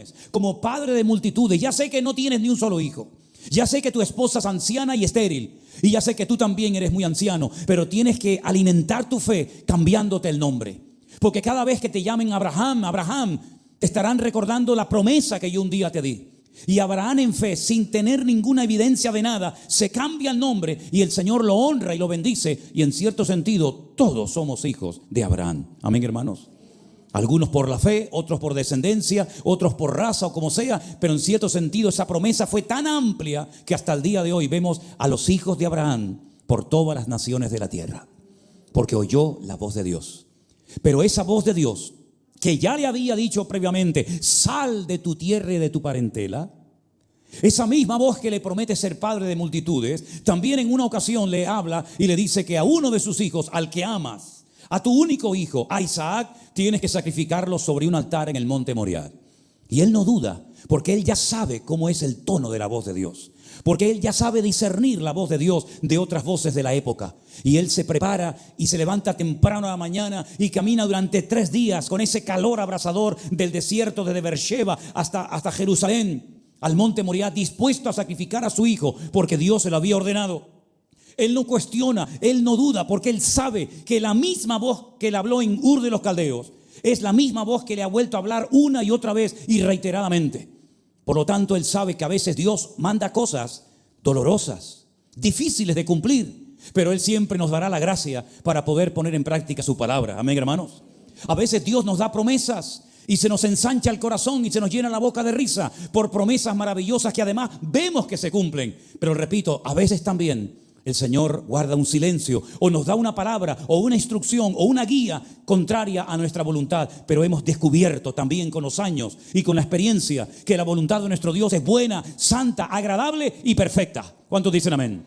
naciones, como padre de multitudes. Ya sé que no tienes ni un solo hijo. Ya sé que tu esposa es anciana y estéril. Y ya sé que tú también eres muy anciano. Pero tienes que alimentar tu fe cambiándote el nombre. Porque cada vez que te llamen Abraham, Abraham, te estarán recordando la promesa que yo un día te di. Y Abraham en fe, sin tener ninguna evidencia de nada, se cambia el nombre y el Señor lo honra y lo bendice. Y en cierto sentido, todos somos hijos de Abraham. Amén, hermanos. Algunos por la fe, otros por descendencia, otros por raza o como sea. Pero en cierto sentido esa promesa fue tan amplia que hasta el día de hoy vemos a los hijos de Abraham por todas las naciones de la tierra. Porque oyó la voz de Dios. Pero esa voz de Dios, que ya le había dicho previamente, sal de tu tierra y de tu parentela, esa misma voz que le promete ser padre de multitudes, también en una ocasión le habla y le dice que a uno de sus hijos, al que amas, a tu único hijo, a Isaac, tienes que sacrificarlo sobre un altar en el monte Moriah. Y él no duda, porque él ya sabe cómo es el tono de la voz de Dios. Porque él ya sabe discernir la voz de Dios de otras voces de la época. Y él se prepara y se levanta temprano a la mañana y camina durante 3 días con ese calor abrasador del desierto desde Beersheba hasta Jerusalén, al monte Moriah, dispuesto a sacrificar a su hijo porque Dios se lo había ordenado. Él no cuestiona, él no duda, porque él sabe que la misma voz que le habló en Ur de los Caldeos es la misma voz que le ha vuelto a hablar una y otra vez y reiteradamente. Por lo tanto, él sabe que a veces Dios manda cosas dolorosas, difíciles de cumplir, pero él siempre nos dará la gracia para poder poner en práctica su palabra. Amén, hermanos. A veces Dios nos da promesas y se nos ensancha el corazón y se nos llena la boca de risa por promesas maravillosas que además vemos que se cumplen. Pero repito, a veces también el Señor guarda un silencio o nos da una palabra o una instrucción o una guía contraria a nuestra voluntad. Pero hemos descubierto también con los años y con la experiencia que la voluntad de nuestro Dios es buena, santa, agradable y perfecta. ¿Cuántos dicen amén?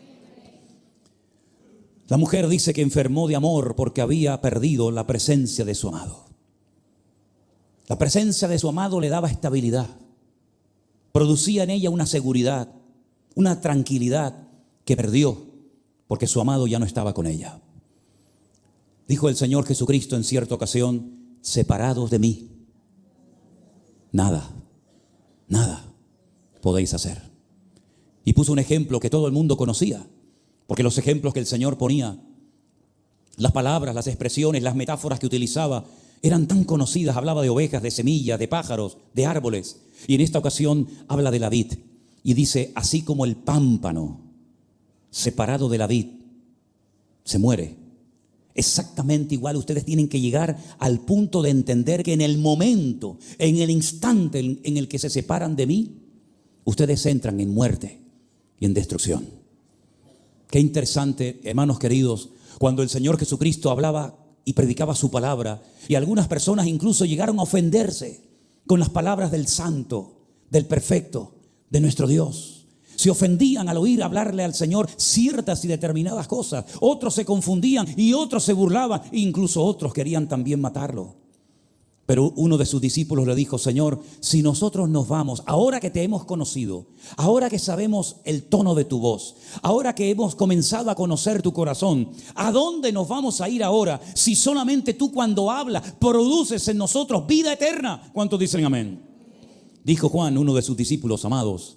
La mujer dice que enfermó de amor porque había perdido la presencia de su amado. La presencia de su amado le daba estabilidad. Producía en ella una seguridad, una tranquilidad que perdió porque su amado ya no estaba con ella. Dijo el Señor Jesucristo en cierta ocasión: separados de mí, nada podéis hacer. Y puso un ejemplo que todo el mundo conocía, porque los ejemplos que el Señor ponía, las palabras, las expresiones, las metáforas que utilizaba eran tan conocidas. Hablaba de ovejas, de semillas, de pájaros, de árboles. Y en esta ocasión habla de la vid y dice: así como el pámpano separado de la vid se muere, exactamente igual ustedes tienen que llegar al punto de entender que en el momento, en el instante en el que se separan de mí, ustedes entran en muerte y en destrucción. Qué interesante, hermanos queridos, cuando el Señor Jesucristo hablaba y predicaba su palabra, y algunas personas incluso llegaron a ofenderse con las palabras del santo, del perfecto, de nuestro Dios. Se ofendían al oír hablarle al Señor ciertas y determinadas cosas. Otros se confundían y otros se burlaban. Incluso otros querían también matarlo. Pero uno de sus discípulos le dijo: Señor, si nosotros nos vamos, ahora que te hemos conocido, ahora que sabemos el tono de tu voz, ahora que hemos comenzado a conocer tu corazón, ¿a dónde nos vamos a ir ahora si solamente tú, cuando hablas, produces en nosotros vida eterna? ¿Cuántos dicen amén? Dijo Juan, uno de sus discípulos amados,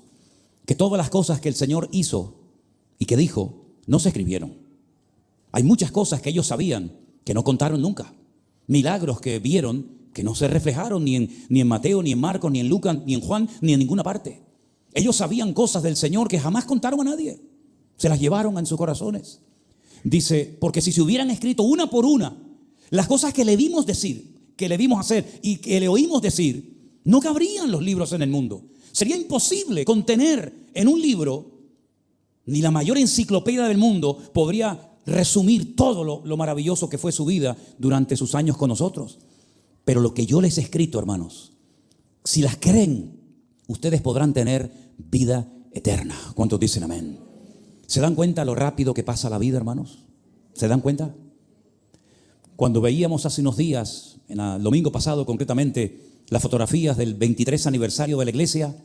que todas las cosas que el Señor hizo y que dijo no se escribieron. Hay muchas cosas que ellos sabían que no contaron nunca. Milagros que vieron que no se reflejaron ni en Mateo, ni en Marcos, ni en Lucas, ni en Juan, ni en ninguna parte. Ellos sabían cosas del Señor que jamás contaron a nadie. Se las llevaron en sus corazones. Dice: porque si se hubieran escrito una por una las cosas que le vimos decir, que le vimos hacer y que le oímos decir, no cabrían los libros en el mundo. Sería imposible contener en un libro, ni la mayor enciclopedia del mundo podría resumir todo lo maravilloso que fue su vida durante sus años con nosotros. Pero lo que yo les he escrito, hermanos, si las creen, ustedes podrán tener vida eterna. ¿Cuántos dicen amén? ¿Se dan cuenta lo rápido que pasa la vida, hermanos? ¿Se dan cuenta? Cuando veíamos hace unos días, en el domingo pasado concretamente, las fotografías del 23 aniversario de la iglesia,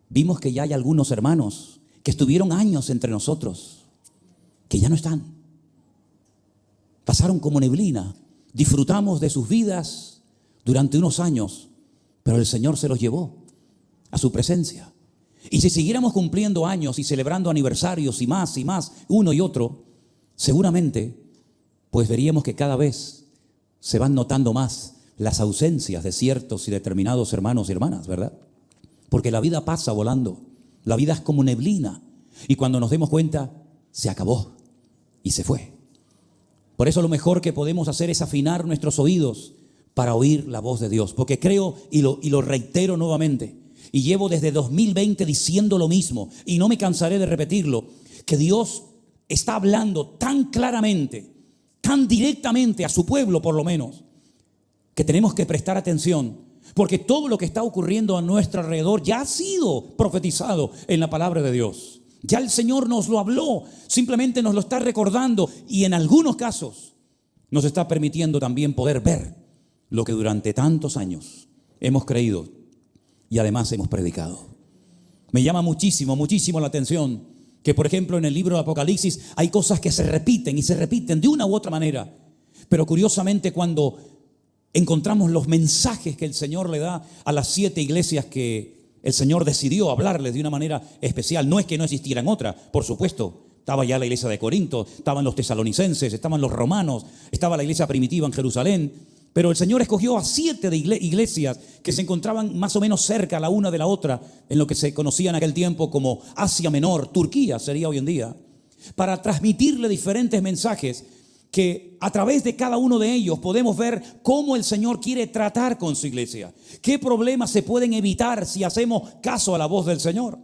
vimos que ya hay algunos hermanos que estuvieron años entre nosotros, que ya no están. Pasaron como neblina. Disfrutamos de sus vidas durante unos años, pero el Señor se los llevó. a su presencia. Y si siguiéramos cumpliendo años y celebrando aniversarios y más, uno y otro, seguramente pues veríamos que cada vez se van notando más las ausencias de ciertos y determinados hermanos y hermanas, ¿verdad? Porque la vida pasa volando, la vida es como neblina y cuando nos demos cuenta se acabó y se fue. Por eso lo mejor que podemos hacer es afinar nuestros oídos para oír la voz de Dios, porque creo y lo reitero nuevamente, y llevo desde 2020 diciendo lo mismo y no me cansaré de repetirlo, que Dios está hablando tan claramente, tan directamente a su pueblo por lo menos, que tenemos que prestar atención, porque todo lo que está ocurriendo a nuestro alrededor ya ha sido profetizado en la palabra de Dios. Ya el Señor nos lo habló, simplemente nos lo está recordando y en algunos casos nos está permitiendo también poder ver lo que durante tantos años hemos creído y además hemos predicado. Me llama muchísimo la atención que, por ejemplo, en el libro de Apocalipsis hay cosas que se repiten y se repiten de una u otra manera. Pero curiosamente cuando encontramos los mensajes que el Señor le da a las 7 iglesias que el Señor decidió hablarles de una manera especial, no es que no existieran otras, por supuesto. Estaba ya la iglesia de Corinto, estaban los tesalonicenses, estaban los romanos, estaba la iglesia primitiva en Jerusalén. Pero el Señor escogió a 7 de iglesias que se encontraban más o menos cerca la una de la otra, en lo que se conocía en aquel tiempo como Asia Menor, Turquía sería hoy en día, para transmitirle diferentes mensajes que a través de cada uno de ellos podemos ver cómo el Señor quiere tratar con su iglesia. ¿Qué problemas se pueden evitar si hacemos caso a la voz del Señor?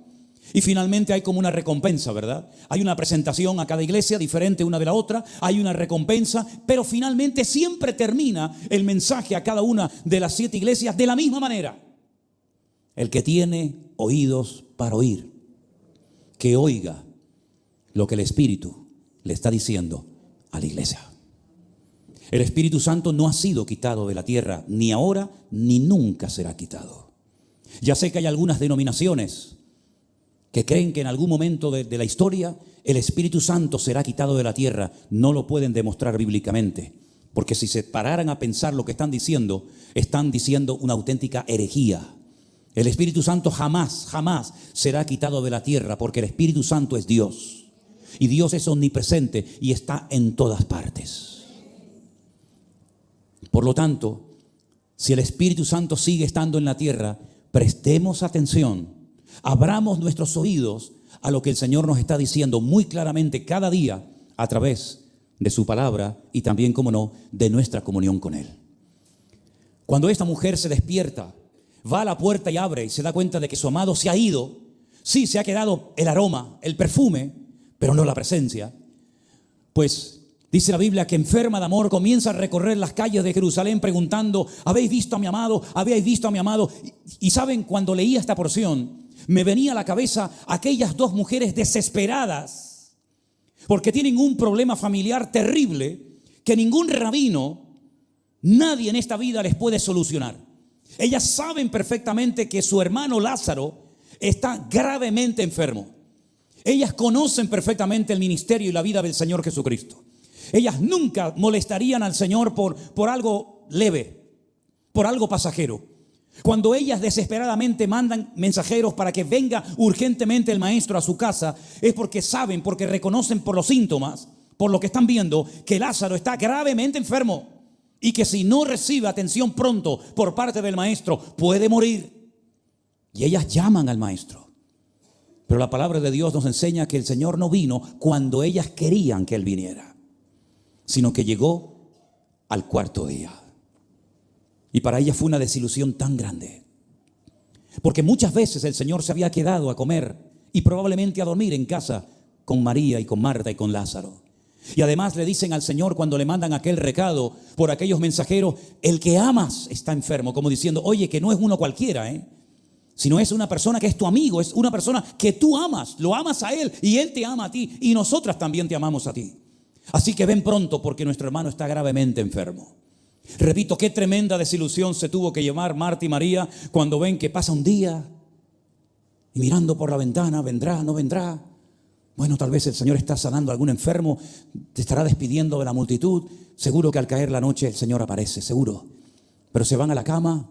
Y finalmente hay como una recompensa, ¿verdad? Hay una presentación a cada iglesia diferente una de la otra, hay una recompensa, pero finalmente siempre termina el mensaje a cada una de las 7 iglesias de la misma manera. El que tiene oídos para oír, que oiga lo que el Espíritu le está diciendo a la iglesia. El Espíritu Santo no ha sido quitado de la tierra, ni ahora ni nunca será quitado. Ya sé que hay algunas denominaciones que creen que en algún momento de la historia el Espíritu Santo será quitado de la tierra. No lo pueden demostrar bíblicamente, porque si se pararan a pensar lo que están diciendo una auténtica herejía. El Espíritu Santo jamás será quitado de la tierra, porque el Espíritu Santo es Dios. Y Dios es omnipresente y está en todas partes. Por lo tanto, si el Espíritu Santo sigue estando en la tierra, prestemos atención, abramos nuestros oídos a lo que el Señor nos está diciendo muy claramente cada día a través de su palabra y también, como no, de nuestra comunión con Él. Cuando esta mujer se despierta, va a la puerta y abre y se da cuenta de que su amado se ha ido. Sí, se ha quedado el aroma, el perfume, pero no la presencia. Pues dice la Biblia que enferma de amor comienza a recorrer las calles de Jerusalén preguntando: ¿habéis visto a mi amado? ¿Habéis visto a mi amado? Y saben, cuando leía esta porción, me venía a la cabeza aquellas 2 mujeres desesperadas porque tienen un problema familiar terrible que ningún rabino, nadie en esta vida les puede solucionar. Ellas saben perfectamente que su hermano Lázaro está gravemente enfermo. Ellas conocen perfectamente el ministerio y la vida del Señor Jesucristo. Ellas nunca molestarían al Señor por algo leve, por algo pasajero. Cuando ellas desesperadamente mandan mensajeros para que venga urgentemente el maestro a su casa, es porque saben, porque reconocen por los síntomas, por lo que están viendo, que Lázaro está gravemente enfermo y que si no recibe atención pronto por parte del maestro, puede morir. Y ellas llaman al maestro. Pero la palabra de Dios nos enseña que el Señor no vino cuando ellas querían que Él viniera, sino que llegó al 4.º día. Y para ellas fue una desilusión tan grande, porque muchas veces el Señor se había quedado a comer y probablemente a dormir en casa con María y con Marta y con Lázaro. Y además le dicen al Señor cuando le mandan aquel recado por aquellos mensajeros: el que amas está enfermo, como diciendo: oye, que no es uno cualquiera, sino es una persona que es tu amigo, es una persona que tú amas, lo amas a Él y Él te ama a ti y nosotras también te amamos a ti. Así que ven pronto porque nuestro hermano está gravemente enfermo. Repito, qué tremenda desilusión se tuvo que llevar Marta y María cuando ven que pasa un día y mirando por la ventana: ¿vendrá? ¿No vendrá? Bueno, tal vez el Señor está sanando a algún enfermo, te estará despidiendo de la multitud. Seguro que al caer la noche el Señor aparece, seguro. Pero se van a la cama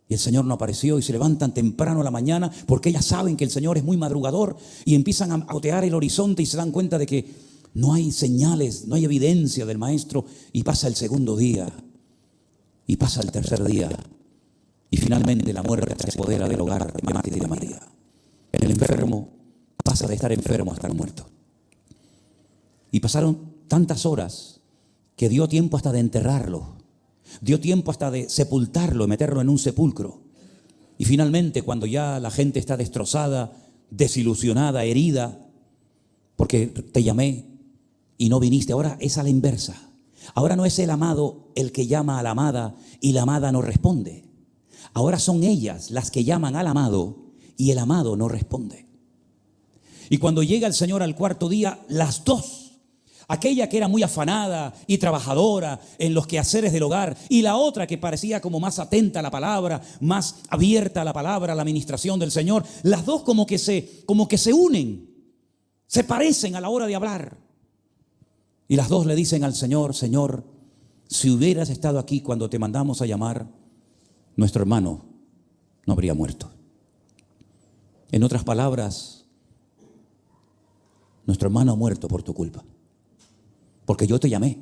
Y el Señor no apareció y se levantan temprano a la mañana porque ellas saben que el Señor es muy madrugador y empiezan a otear el horizonte y se dan cuenta de que no hay señales, no hay evidencia del Maestro. Y pasa el segundo día y pasa el tercer día y finalmente la muerte se apodera del hogar de Marta y de María. El enfermo pasa de estar enfermo a estar muerto. Y pasaron tantas horas que dio tiempo hasta de enterrarlo. Dio tiempo hasta de sepultarlo, meterlo en un sepulcro. Y finalmente, cuando ya la gente está destrozada, desilusionada, herida, porque te llamé y no viniste, ahora es a la inversa. Ahora no es el amado el que llama a la amada y la amada no responde. Ahora son ellas las que llaman al amado y el amado no responde. Y cuando llega el Señor al cuarto día, las dos, aquella que era muy afanada y trabajadora en los quehaceres del hogar y la otra que parecía como más atenta a la palabra, más abierta a la palabra, a la administración del Señor, las dos como que se unen, se parecen a la hora de hablar. Y las dos le dicen al Señor: Señor, si hubieras estado aquí cuando te mandamos a llamar, nuestro hermano no habría muerto. En otras palabras, nuestro hermano ha muerto por tu culpa. Porque yo te llamé.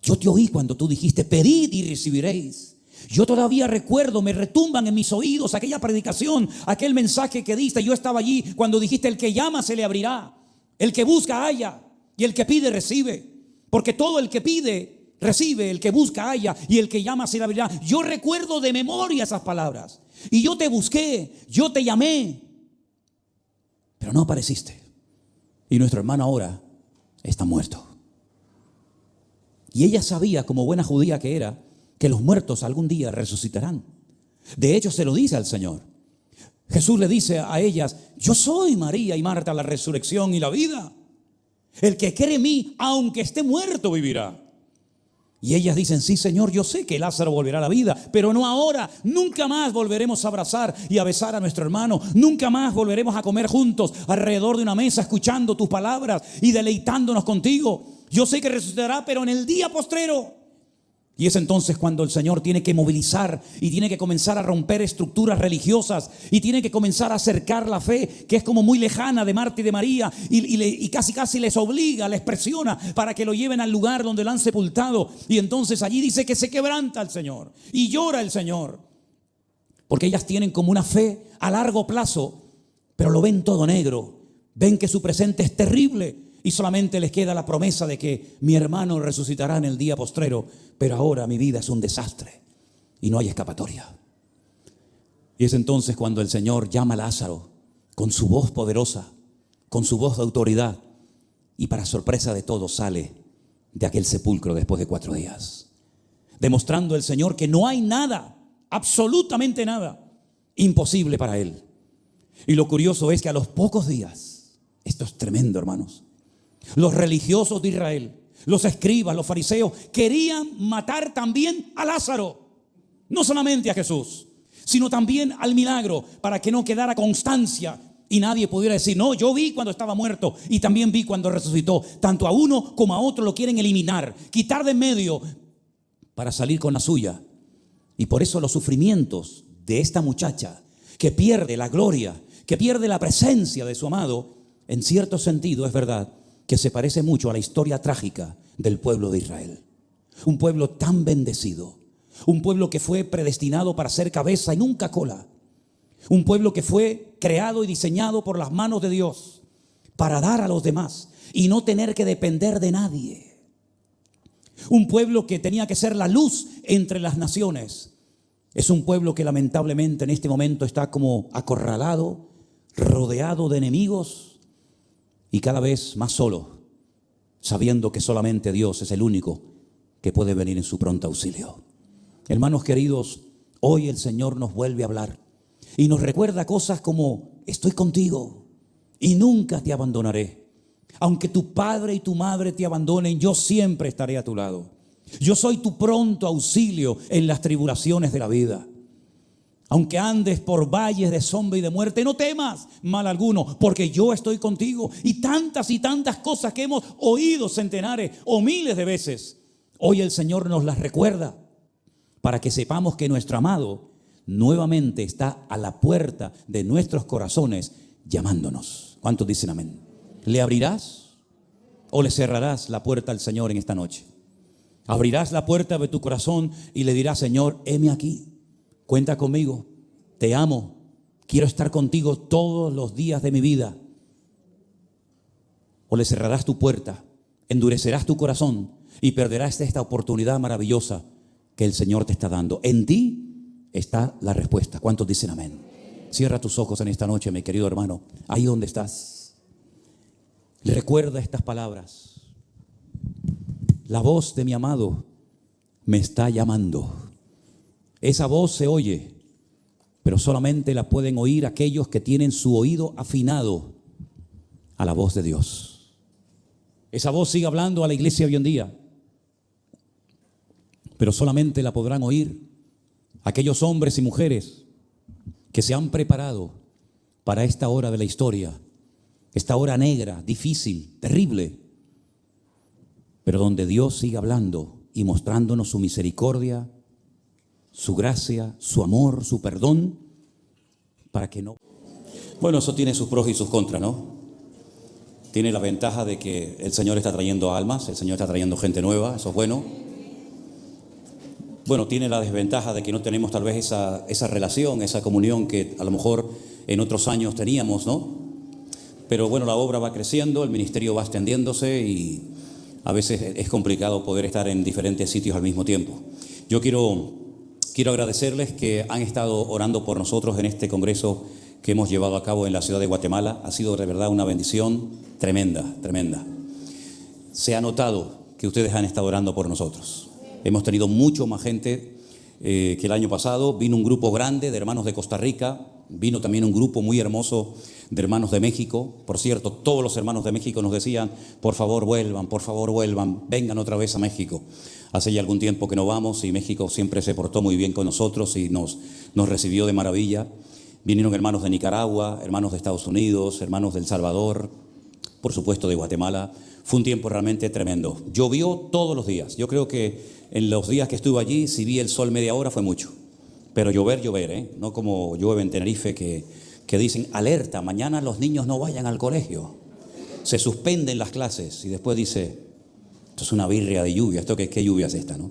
Yo te oí cuando tú dijiste: pedid y recibiréis. Yo todavía recuerdo, me retumban en mis oídos aquella predicación, aquel mensaje que diste. Yo estaba allí cuando dijiste: el que llama se le abrirá, el que busca halla y el que pide recibe. Porque todo el que pide recibe, el que busca halla y el que llama se le abrirá. Yo recuerdo de memoria esas palabras. Y yo te busqué, yo te llamé, pero no apareciste. Y nuestro hermano ahora está muerto. Y ella sabía, como buena judía que era, que los muertos algún día resucitarán. De hecho, se lo dice al Señor. Jesús le dice a ellas: yo soy María y Marta, la resurrección y la vida. El que cree en mí, aunque esté muerto, vivirá. Y ellas dicen: sí, Señor, yo sé que Lázaro volverá a la vida, pero no ahora. Nunca más volveremos a abrazar y a besar a nuestro hermano. Nunca más volveremos a comer juntos alrededor de una mesa, escuchando tus palabras y deleitándonos contigo. Yo sé que resucitará, pero en el día postrero. Y es entonces cuando el Señor tiene que movilizar y tiene que comenzar a romper estructuras religiosas y tiene que comenzar a acercar la fe, que es como muy lejana, de Marta y de María, y casi les obliga, les presiona para que lo lleven al lugar donde lo han sepultado. Y entonces allí dice que se quebranta el Señor y llora el Señor, porque ellas tienen como una fe a largo plazo, pero lo ven todo negro, ven que su presente es terrible. Y solamente les queda la promesa de que mi hermano resucitará en el día postrero, pero ahora mi vida es un desastre y no hay escapatoria. Y es entonces cuando el Señor llama a Lázaro con su voz poderosa, con su voz de autoridad, y para sorpresa de todos sale de aquel sepulcro después de 4 días, demostrando el Señor que no hay nada, absolutamente nada, imposible para Él. Y lo curioso es que a los pocos días, esto es tremendo, hermanos, los religiosos de Israel, los escribas, los fariseos, querían matar también a Lázaro. No solamente a Jesús, sino también al milagro, para que no quedara constancia y nadie pudiera decir: no, yo vi cuando estaba muerto y también vi cuando resucitó. Tanto a uno como a otro lo quieren eliminar, quitar de en medio para salir con la suya. Y por eso los sufrimientos de esta muchacha, que pierde la gloria, que pierde la presencia de su amado, en cierto sentido es verdad que se parece mucho a la historia trágica del pueblo de Israel. Un pueblo tan bendecido, un pueblo que fue predestinado para ser cabeza y nunca cola, un pueblo que fue creado y diseñado por las manos de Dios para dar a los demás y no tener que depender de nadie. Un pueblo que tenía que ser la luz entre las naciones. Es un pueblo que lamentablemente en este momento está como acorralado, rodeado de enemigos, y cada vez más solo, sabiendo que solamente Dios es el único que puede venir en su pronto auxilio. Hermanos queridos, hoy el Señor nos vuelve a hablar y nos recuerda cosas como: estoy contigo y nunca te abandonaré. Aunque tu padre y tu madre te abandonen, yo siempre estaré a tu lado. Yo soy tu pronto auxilio en las tribulaciones de la vida. Aunque andes por valles de sombra y de muerte, no temas mal alguno, porque yo estoy contigo. Y tantas cosas que hemos oído centenares o miles de veces, hoy el Señor nos las recuerda para que sepamos que nuestro amado nuevamente está a la puerta de nuestros corazones llamándonos. ¿Cuántos dicen amén? ¿Le abrirás o le cerrarás la puerta al Señor en esta noche? Abrirás la puerta de tu corazón y le dirás: Señor, heme aquí, cuenta conmigo, te amo, quiero estar contigo todos los días de mi vida. O le cerrarás tu puerta, endurecerás tu corazón y perderás esta oportunidad maravillosa que el Señor te está dando. En ti está la respuesta. ¿Cuántos dicen amén? Cierra tus ojos en esta noche, mi querido hermano, ahí donde estás. Recuerda estas palabras: la voz de mi amado me está llamando. Esa voz se oye, pero solamente la pueden oír aquellos que tienen su oído afinado a la voz de Dios. Esa voz sigue hablando a la iglesia hoy en día, pero solamente la podrán oír aquellos hombres y mujeres que se han preparado para esta hora de la historia, esta hora negra, difícil, terrible, pero donde Dios sigue hablando y mostrándonos su misericordia, su gracia, su amor, su perdón, para que no... Bueno, eso tiene sus pros y sus contras, ¿no? Tiene la ventaja de que el Señor está trayendo almas, el Señor está trayendo gente nueva, eso es bueno. Bueno, tiene la desventaja de que no tenemos tal vez esa relación, esa comunión que a lo mejor en otros años teníamos, ¿no? Pero bueno, la obra va creciendo, el ministerio va extendiéndose y a veces es complicado poder estar en diferentes sitios al mismo tiempo. Yo quiero agradecerles que han estado orando por nosotros en este congreso que hemos llevado a cabo en la ciudad de Guatemala. Ha sido de verdad una bendición tremenda, tremenda. Se ha notado que ustedes han estado orando por nosotros. Hemos tenido mucho más gente que el año pasado. Vino un grupo grande de hermanos de Costa Rica, vino también un grupo muy hermoso de hermanos de México. Por cierto, todos los hermanos de México nos decían: por favor vuelvan, vengan otra vez a México. Hace ya algún tiempo que no vamos y México siempre se portó muy bien con nosotros y nos recibió de maravilla. Vinieron hermanos de Nicaragua, hermanos de Estados Unidos, hermanos de El Salvador, por supuesto de Guatemala. Fue un tiempo realmente tremendo. Llovió todos los días. Yo creo que en los días que estuve allí, si vi el sol media hora fue mucho. Pero llover, no como llueve en Tenerife que dicen: alerta, mañana los niños no vayan al colegio. Se suspenden las clases y después dice: esto es una birria de lluvia, ¿qué lluvia es esta, no?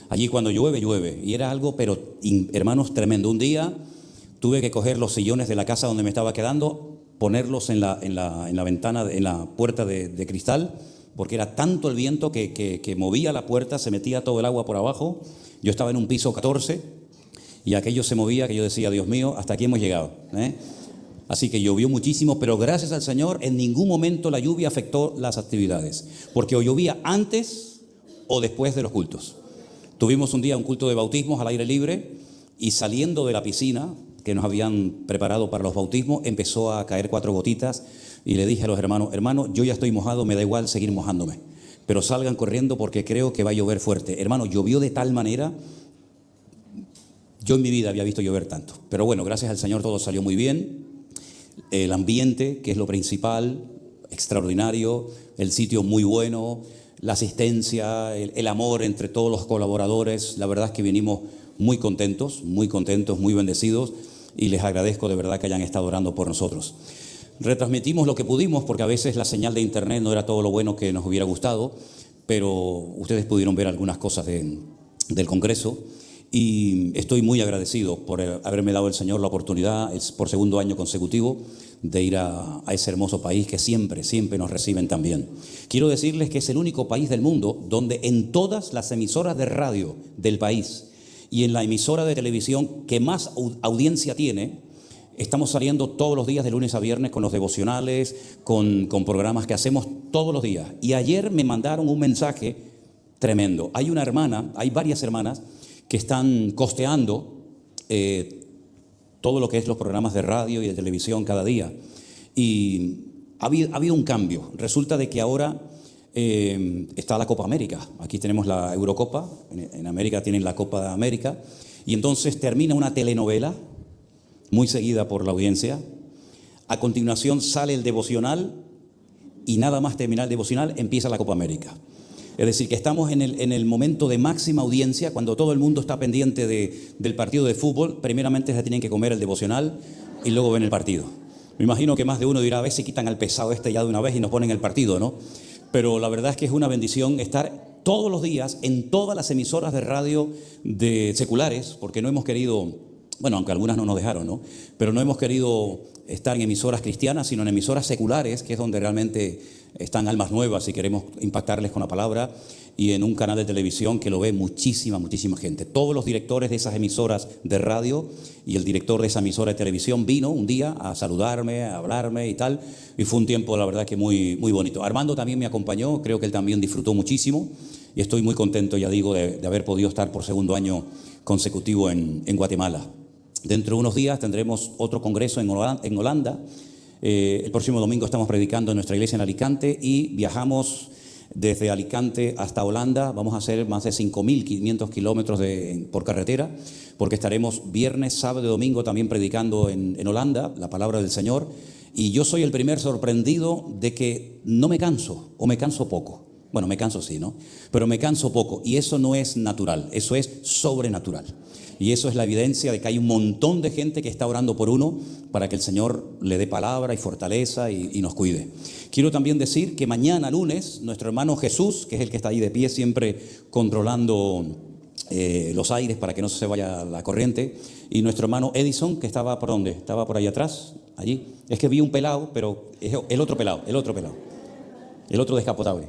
Allí cuando llueve, llueve. Y era algo, pero hermanos, tremendo. Un día tuve que coger los sillones de la casa donde me estaba quedando, ponerlos en la ventana, en la puerta de cristal, porque era tanto el viento que movía la puerta, se metía todo el agua por abajo. Yo estaba en un piso 14 y aquello se movía que yo decía: Dios mío, hasta aquí hemos llegado, ¿eh? Así que llovió muchísimo, pero gracias al Señor en ningún momento la lluvia afectó las actividades, porque o llovía antes o después de los cultos. Tuvimos un día un culto de bautismos al aire libre y saliendo de la piscina que nos habían preparado para los bautismos, empezó a caer 4 gotitas y le dije a los hermanos: yo ya estoy mojado, me da igual seguir mojándome, pero salgan corriendo porque creo que va a llover fuerte. Hermano, llovió de tal manera, yo en mi vida había visto llover tanto, pero bueno, gracias al Señor todo salió muy bien. El ambiente, que es lo principal, extraordinario, el sitio muy bueno, la asistencia, el amor entre todos los colaboradores. La verdad es que vinimos muy contentos, muy bendecidos, y les agradezco de verdad que hayan estado orando por nosotros. Retransmitimos lo que pudimos porque a veces la señal de internet no era todo lo bueno que nos hubiera gustado, pero ustedes pudieron ver algunas cosas del Congreso y estoy muy agradecido por haberme dado el Señor la oportunidad, por segundo año consecutivo, de ir a ese hermoso país que siempre nos reciben tan bien. Quiero decirles que es el único país del mundo donde en todas las emisoras de radio del país y en la emisora de televisión que más audiencia tiene, estamos saliendo todos los días de lunes a viernes con los devocionales, con programas que hacemos todos los días. Y ayer me mandaron un mensaje tremendo. Hay varias hermanas que están costeando todo lo que es los programas de radio y de televisión cada día. Y ha habido un cambio. Resulta de que ahora está la Copa América. Aquí tenemos la Eurocopa, en América tienen la Copa de América. Y entonces termina una telenovela muy seguida por la audiencia. A continuación sale el devocional y nada más terminar el devocional empieza la Copa América. Es decir, que estamos en el momento de máxima audiencia, cuando todo el mundo está pendiente del partido de fútbol. Primeramente se tienen que comer el devocional y luego ven el partido. Me imagino que más de uno dirá, a ver si quitan al pesado este ya de una vez y nos ponen el partido, ¿no? Pero la verdad es que es una bendición estar todos los días en todas las emisoras de radio de seculares, porque no hemos querido, bueno, aunque algunas no nos dejaron, ¿no? Pero no hemos querido estar en emisoras cristianas, sino en emisoras seculares, que es donde realmente están almas nuevas y queremos impactarles con la palabra, y en un canal de televisión que lo ve muchísima gente. Todos los directores de esas emisoras de radio y el director de esa emisora de televisión vino un día a saludarme, a hablarme y tal, y fue un tiempo, la verdad, que muy bonito. Armando también me acompañó, creo que él también disfrutó muchísimo, y estoy muy contento, ya digo, de haber podido estar por segundo año consecutivo en Guatemala. Dentro de unos días tendremos otro congreso en Holanda. El próximo domingo estamos predicando en nuestra iglesia en Alicante y viajamos desde Alicante hasta Holanda. Vamos a hacer más de 5.500 kilómetros por carretera, porque estaremos viernes, sábado y domingo también predicando en Holanda la palabra del Señor. Y yo soy el primer sorprendido de que no me canso, o me canso poco. Bueno, me canso sí, ¿no? Pero me canso poco, y eso no es natural, eso es sobrenatural. Y eso es la evidencia de que hay un montón de gente que está orando por uno para que el Señor le dé palabra y fortaleza y nos cuide. Quiero también decir que mañana lunes, nuestro hermano Jesús, que es el que está ahí de pie siempre controlando los aires para que no se vaya la corriente, y nuestro hermano Edison, que estaba ¿por dónde? Estaba por ahí atrás, allí. Es que vi un pelado, pero es el otro pelado, el otro descapotable.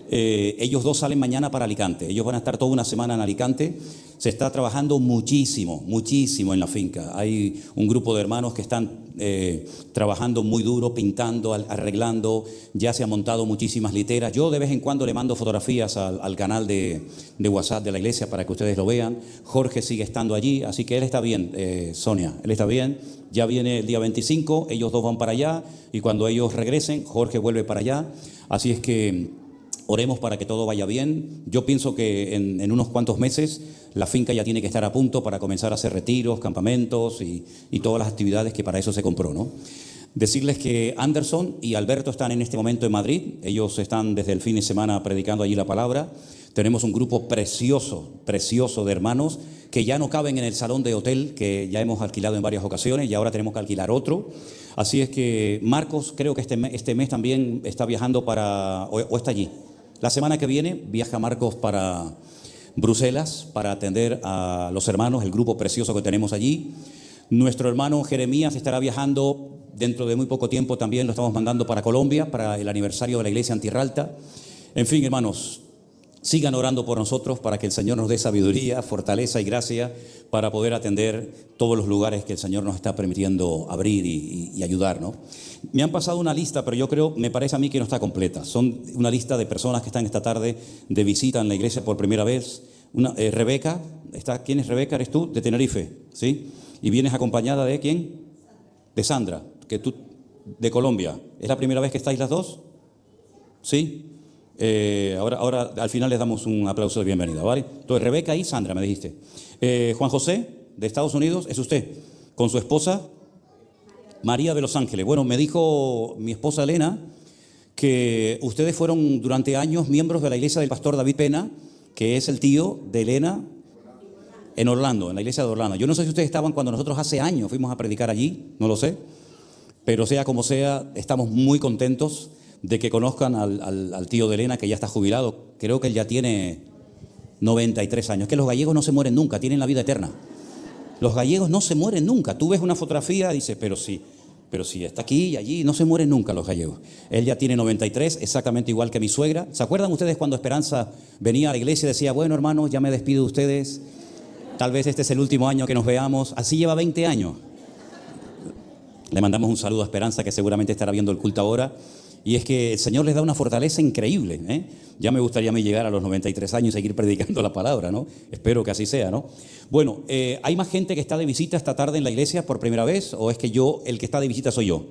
Ellos dos salen mañana para Alicante. Ellos van a estar toda una semana en Alicante. Se está trabajando muchísimo en la finca. Hay un grupo de hermanos que están trabajando muy duro, pintando, arreglando. Ya se han montado muchísimas literas. Yo de vez en cuando le mando fotografías al canal de WhatsApp de la iglesia para que ustedes lo vean. Jorge sigue estando allí, así que él está bien, Sonia, él está bien. Ya viene el día 25, ellos dos van para allá, y cuando ellos regresen, Jorge vuelve para allá. Así es que oremos para que todo vaya bien. Yo pienso que en unos cuantos meses la finca ya tiene que estar a punto para comenzar a hacer retiros, campamentos y todas las actividades que para eso se compró, ¿no? Decirles que Anderson y Alberto están en este momento en Madrid. Ellos están desde el fin de semana predicando allí la palabra. Tenemos un grupo precioso de hermanos que ya no caben en el salón de hotel que ya hemos alquilado en varias ocasiones, y ahora tenemos que alquilar otro. Así es que Marcos creo que este mes también está viajando o está allí. La semana que viene viaja Marcos para Bruselas para atender a los hermanos, el grupo precioso que tenemos allí. Nuestro hermano Jeremías estará viajando dentro de muy poco tiempo, también lo estamos mandando para Colombia, para el aniversario de la iglesia en Tierra Alta. En fin, hermanos, sigan orando por nosotros para que el Señor nos dé sabiduría, fortaleza y gracia para poder atender todos los lugares que el Señor nos está permitiendo abrir y ayudar, ¿no? Me han pasado una lista, pero me parece a mí que no está completa. Son una lista de personas que están esta tarde de visita en la iglesia por primera vez. Rebeca, ¿quién es Rebeca? ¿Eres tú? De Tenerife, ¿sí? Y vienes acompañada de ¿quién? De Sandra, de Colombia. ¿Es la primera vez que estáis las dos? ¿Sí? Ahora al final les damos un aplauso de bienvenida, ¿vale? Entonces, Rebeca y Sandra, me dijiste. Juan José, de Estados Unidos, es usted, con su esposa María de Los Ángeles. Bueno, me dijo mi esposa Elena que ustedes fueron durante años miembros de la iglesia del pastor David Pena, que es el tío de Elena en Orlando, en la iglesia de Orlando. Yo no sé si ustedes estaban cuando nosotros hace años fuimos a predicar allí, no lo sé, pero sea como sea, estamos muy contentos de que conozcan al tío de Elena, que ya está jubilado. Creo que él ya tiene 93 años. Es que los gallegos no se mueren nunca, tienen la vida eterna. Los gallegos no se mueren nunca. Tú ves una fotografía y dices, pero sí, está aquí y allí, no se mueren nunca los gallegos. Él ya tiene 93, exactamente igual que mi suegra. ¿Se acuerdan ustedes cuando Esperanza venía a la iglesia y decía, bueno, hermanos, ya me despido de ustedes, tal vez este es el último año que nos veamos? Así lleva 20 años. Le mandamos un saludo a Esperanza, que seguramente estará viendo el culto ahora. Y es que el Señor les da una fortaleza increíble, ¿eh? Ya me gustaría a mí llegar a los 93 años y seguir predicando la palabra, ¿no? Espero que así sea, ¿no? Bueno, ¿hay más gente que está de visita esta tarde en la iglesia por primera vez? ¿O es que el que está de visita soy yo?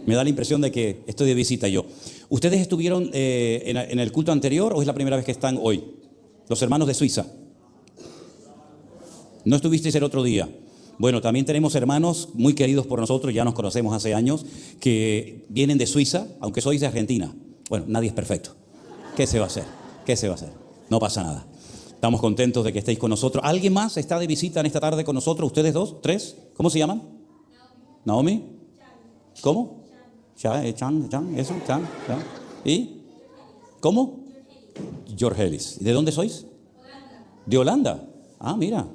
Me da la impresión de que estoy de visita yo. ¿Ustedes estuvieron en el culto anterior o es la primera vez que están hoy? Los hermanos de Suiza. ¿No estuvisteis el otro día? Bueno, también tenemos hermanos muy queridos por nosotros, ya nos conocemos hace años, que vienen de Suiza, aunque sois de Argentina. Bueno, nadie es perfecto. ¿Qué se va a hacer? ¿Qué se va a hacer? No pasa nada. Estamos contentos de que estéis con nosotros. ¿Alguien más está de visita en esta tarde con nosotros? ¿Ustedes dos? ¿Tres? ¿Cómo se llaman? Naomi. ¿Cómo? Chan, eso, Chan. ¿Y? ¿Cómo? George Ellis. ¿De dónde sois? ¿De Holanda? Ah, mira.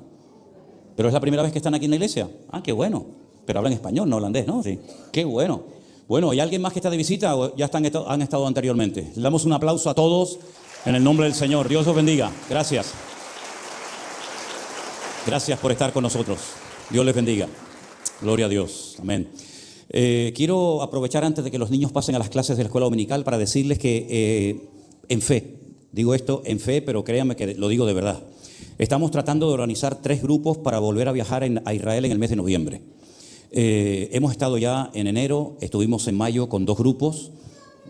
¿Pero es la primera vez que están aquí en la iglesia? Ah, qué bueno. Pero hablan español, no holandés, ¿no? Sí. Qué bueno. Bueno, ¿hay alguien más que está de visita o ya han estado anteriormente? Le damos un aplauso a todos en el nombre del Señor. Dios los bendiga. Gracias. Gracias por estar con nosotros. Dios les bendiga. Gloria a Dios. Amén. Quiero aprovechar antes de que los niños pasen a las clases de la escuela dominical para decirles que en fe, digo esto en fe, pero créanme que lo digo de verdad. Estamos tratando de organizar 3 grupos para volver a viajar a Israel en el mes de noviembre. Hemos estado ya en enero, estuvimos en mayo con 2 grupos.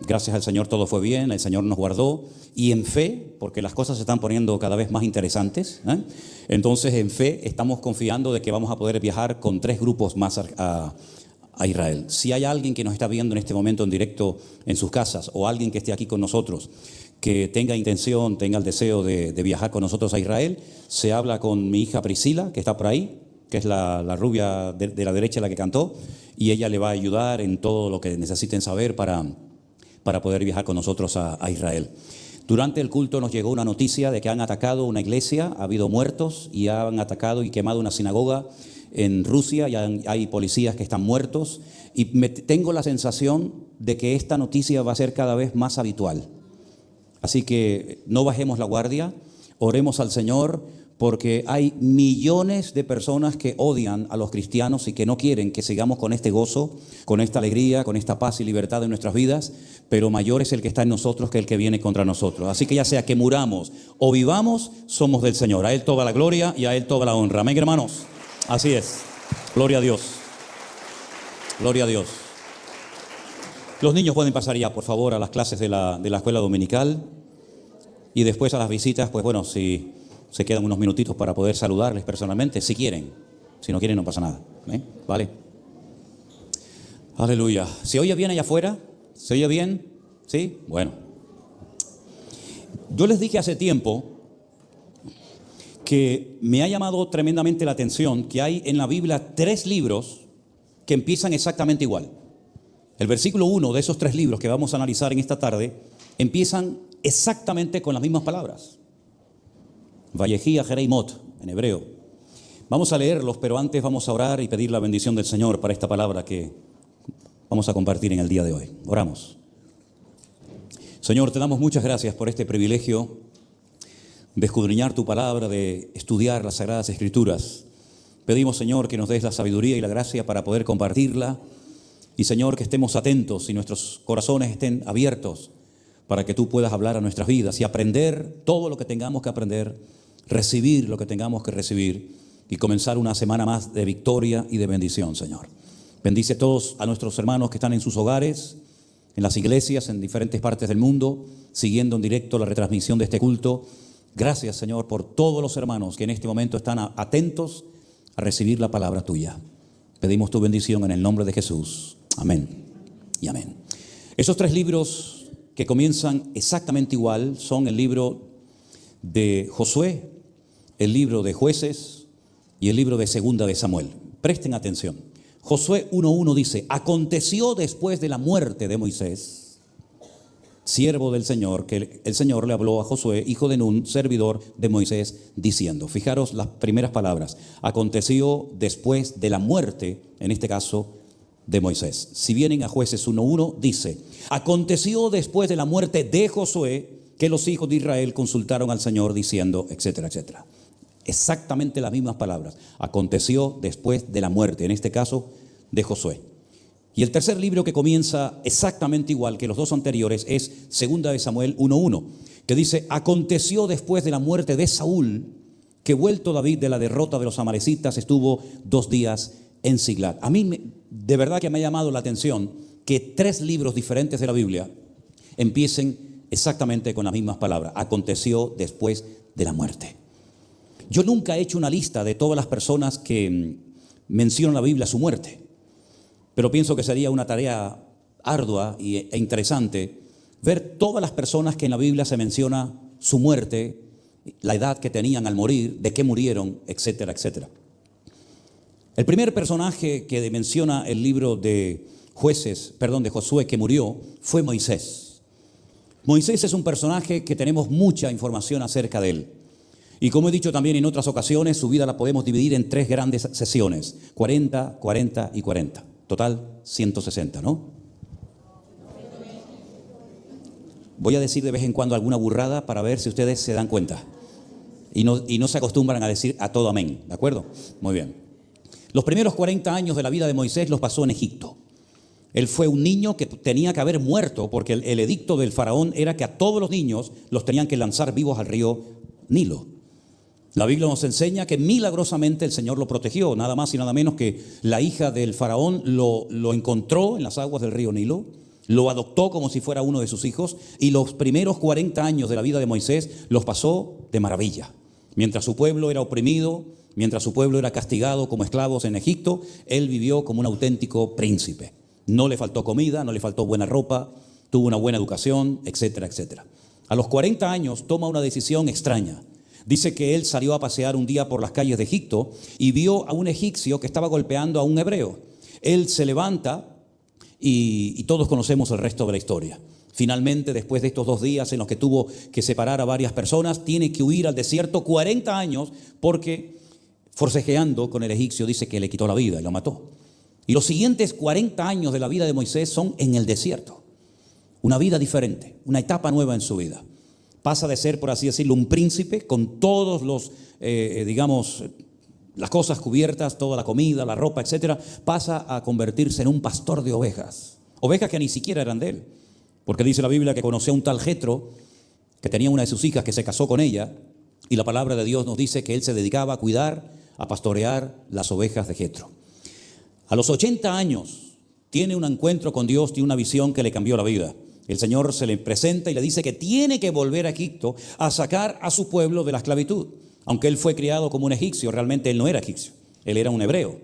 Gracias al Señor todo fue bien, el Señor nos guardó. Y en fe, porque las cosas se están poniendo cada vez más interesantes, entonces en fe estamos confiando de que vamos a poder viajar con 3 grupos más a Israel. Si hay alguien que nos está viendo en este momento en directo en sus casas o alguien que esté aquí con nosotros que tenga intención, tenga el deseo de viajar con nosotros a Israel, se habla con mi hija Priscila, que está por ahí, que es la rubia de la derecha, la que cantó, y ella le va a ayudar en todo lo que necesiten saber para poder viajar con nosotros a Israel. Durante el culto nos llegó una noticia de que han atacado una iglesia, ha habido muertos y han atacado y quemado una sinagoga en Rusia, y hay policías que están muertos, y tengo la sensación de que esta noticia va a ser cada vez más habitual. Así que no bajemos la guardia, oremos al Señor, porque hay millones de personas que odian a los cristianos y que no quieren que sigamos con este gozo, con esta alegría, con esta paz y libertad en nuestras vidas, pero mayor es el que está en nosotros que el que viene contra nosotros. Así que ya sea que muramos o vivamos, somos del Señor. A Él toda la gloria y a Él toda la honra. Amén, hermanos. Así es. Gloria a Dios. Gloria a Dios. Los niños pueden pasar ya, por favor, a las clases de la escuela dominical y después a las visitas, pues bueno, si se quedan unos minutitos para poder saludarles personalmente, si quieren. Si no quieren, no pasa nada. ¿Vale? Aleluya. ¿Se oye bien allá afuera? ¿Se oye bien? ¿Sí? Bueno. Yo les dije hace tiempo que me ha llamado tremendamente la atención que hay en la Biblia 3 libros que empiezan exactamente igual. El versículo 1 de esos 3 libros que vamos a analizar en esta tarde empiezan exactamente con las mismas palabras. Vayejía, Jereimot, en hebreo. Vamos a leerlos, pero antes vamos a orar y pedir la bendición del Señor para esta palabra que vamos a compartir en el día de hoy. Oramos. Señor, te damos muchas gracias por este privilegio de escudriñar tu palabra, de estudiar las Sagradas Escrituras. Pedimos, Señor, que nos des la sabiduría y la gracia para poder compartirla. Y, Señor, que estemos atentos y nuestros corazones estén abiertos para que tú puedas hablar a nuestras vidas y aprender todo lo que tengamos que aprender, recibir lo que tengamos que recibir y comenzar una semana más de victoria y de bendición, Señor. Bendice a todos a nuestros hermanos que están en sus hogares, en las iglesias, en diferentes partes del mundo, siguiendo en directo la retransmisión de este culto. Gracias, Señor, por todos los hermanos que en este momento están atentos a recibir la palabra tuya. Pedimos tu bendición en el nombre de Jesús. Amén y amén. Esos 3 libros que comienzan exactamente igual son el libro de Josué, el libro de Jueces y el libro de Segunda de Samuel. Presten atención. Josué 1:1 dice: aconteció después de la muerte de Moisés, siervo del Señor, que el Señor le habló a Josué, hijo de Nun, servidor de Moisés, diciendo. Fijaros las primeras palabras. Aconteció después de la muerte, en este caso, de Moisés. Si vienen a Jueces 1:1, dice: aconteció después de la muerte de Josué que los hijos de Israel consultaron al Señor diciendo, etcétera, etcétera. Exactamente las mismas palabras. Aconteció después de la muerte, en este caso, de Josué. Y el tercer libro que comienza exactamente igual que los 2 anteriores es Segunda de Samuel 1:1, que dice: aconteció después de la muerte de Saúl que, vuelto David de la derrota de los amalecitas, estuvo 2 días en Siglag. A mí de verdad que me ha llamado la atención que 3 libros diferentes de la Biblia empiecen exactamente con las mismas palabras. Aconteció después de la muerte. Yo nunca he hecho una lista de todas las personas que mencionan en la Biblia su muerte, pero pienso que sería una tarea ardua e interesante ver todas las personas que en la Biblia se menciona su muerte, la edad que tenían al morir, de qué murieron, etcétera, etcétera. El primer personaje que menciona el libro de Josué que murió fue Moisés. Moisés es un personaje que tenemos mucha información acerca de él. Y como he dicho también en otras ocasiones, su vida la podemos dividir en 3 grandes sesiones: 40, 40 y 40. Total 160, ¿no? Voy a decir de vez en cuando alguna burrada para ver si ustedes se dan cuenta. Y no se acostumbran a decir a todo amén, ¿de acuerdo? Muy bien. Los primeros 40 años de la vida de Moisés los pasó en Egipto. Él fue un niño que tenía que haber muerto, porque el edicto del faraón era que a todos los niños los tenían que lanzar vivos al río Nilo. La Biblia nos enseña que milagrosamente el Señor lo protegió, nada más y nada menos que la hija del faraón lo encontró en las aguas del río Nilo, lo adoptó como si fuera uno de sus hijos, y los primeros 40 años de la vida de Moisés los pasó de maravilla. Mientras su pueblo era oprimido, mientras su pueblo era castigado como esclavos en Egipto, él vivió como un auténtico príncipe. No le faltó comida, no le faltó buena ropa, tuvo una buena educación, etcétera, etcétera. A los 40 años toma una decisión extraña. Dice que él salió a pasear un día por las calles de Egipto y vio a un egipcio que estaba golpeando a un hebreo. Él se levanta y todos conocemos el resto de la historia. Finalmente, después de estos 2 días en los que tuvo que separar a varias personas, tiene que huir al desierto 40 años porque, forcejeando con el egipcio, dice que le quitó la vida y lo mató. Y los siguientes 40 años de la vida de Moisés son en el desierto. Una vida diferente, una etapa nueva en su vida. Pasa de ser, por así decirlo, un príncipe con todos los, las cosas cubiertas, toda la comida, la ropa, etcétera. Pasa a convertirse en un pastor de ovejas. Ovejas que ni siquiera eran de él. Porque dice la Biblia que conoció a un tal Jetro, que tenía una de sus hijas que se casó con ella. Y la palabra de Dios nos dice que él se dedicaba a cuidar, a pastorear las ovejas de Jetro. A los 80 años tiene un encuentro con Dios, tiene una visión que le cambió la vida. El Señor se le presenta y le dice que tiene que volver a Egipto a sacar a su pueblo de la esclavitud. Aunque él fue criado como un egipcio, realmente él no era egipcio, él era un hebreo.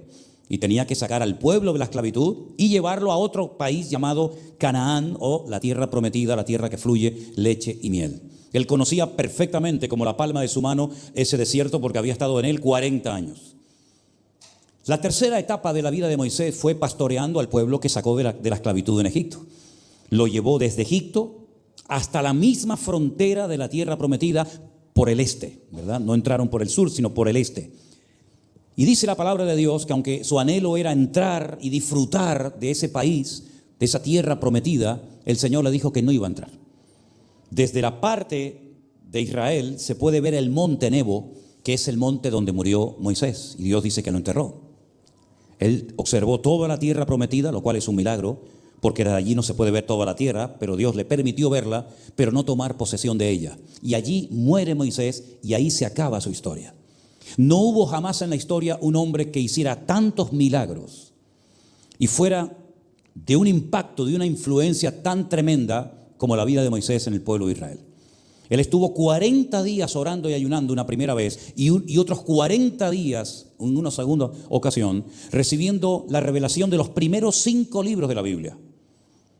Y tenía que sacar al pueblo de la esclavitud y llevarlo a otro país llamado Canaán, o la tierra prometida, la tierra que fluye leche y miel. Él conocía perfectamente, como la palma de su mano, ese desierto porque había estado en él 40 años. La tercera etapa de la vida de Moisés fue pastoreando al pueblo que sacó de la esclavitud en Egipto. Lo llevó desde Egipto hasta la misma frontera de la tierra prometida por el este, ¿verdad? No entraron por el sur, sino por el este. Y dice la palabra de Dios que aunque su anhelo era entrar y disfrutar de ese país, de esa tierra prometida, el Señor le dijo que no iba a entrar. Desde la parte de Israel se puede ver el monte Nebo, que es el monte donde murió Moisés, y Dios dice que lo enterró. Él observó toda la tierra prometida, lo cual es un milagro, porque de allí no se puede ver toda la tierra, pero Dios le permitió verla, pero no tomar posesión de ella. Y allí muere Moisés y ahí se acaba su historia. No hubo jamás en la historia un hombre que hiciera tantos milagros y fuera de un impacto, de una influencia tan tremenda como la vida de Moisés en el pueblo de Israel. Él estuvo 40 días orando y ayunando una primera vez y otros 40 días, en una segunda ocasión, recibiendo la revelación de los primeros 5 libros de la Biblia.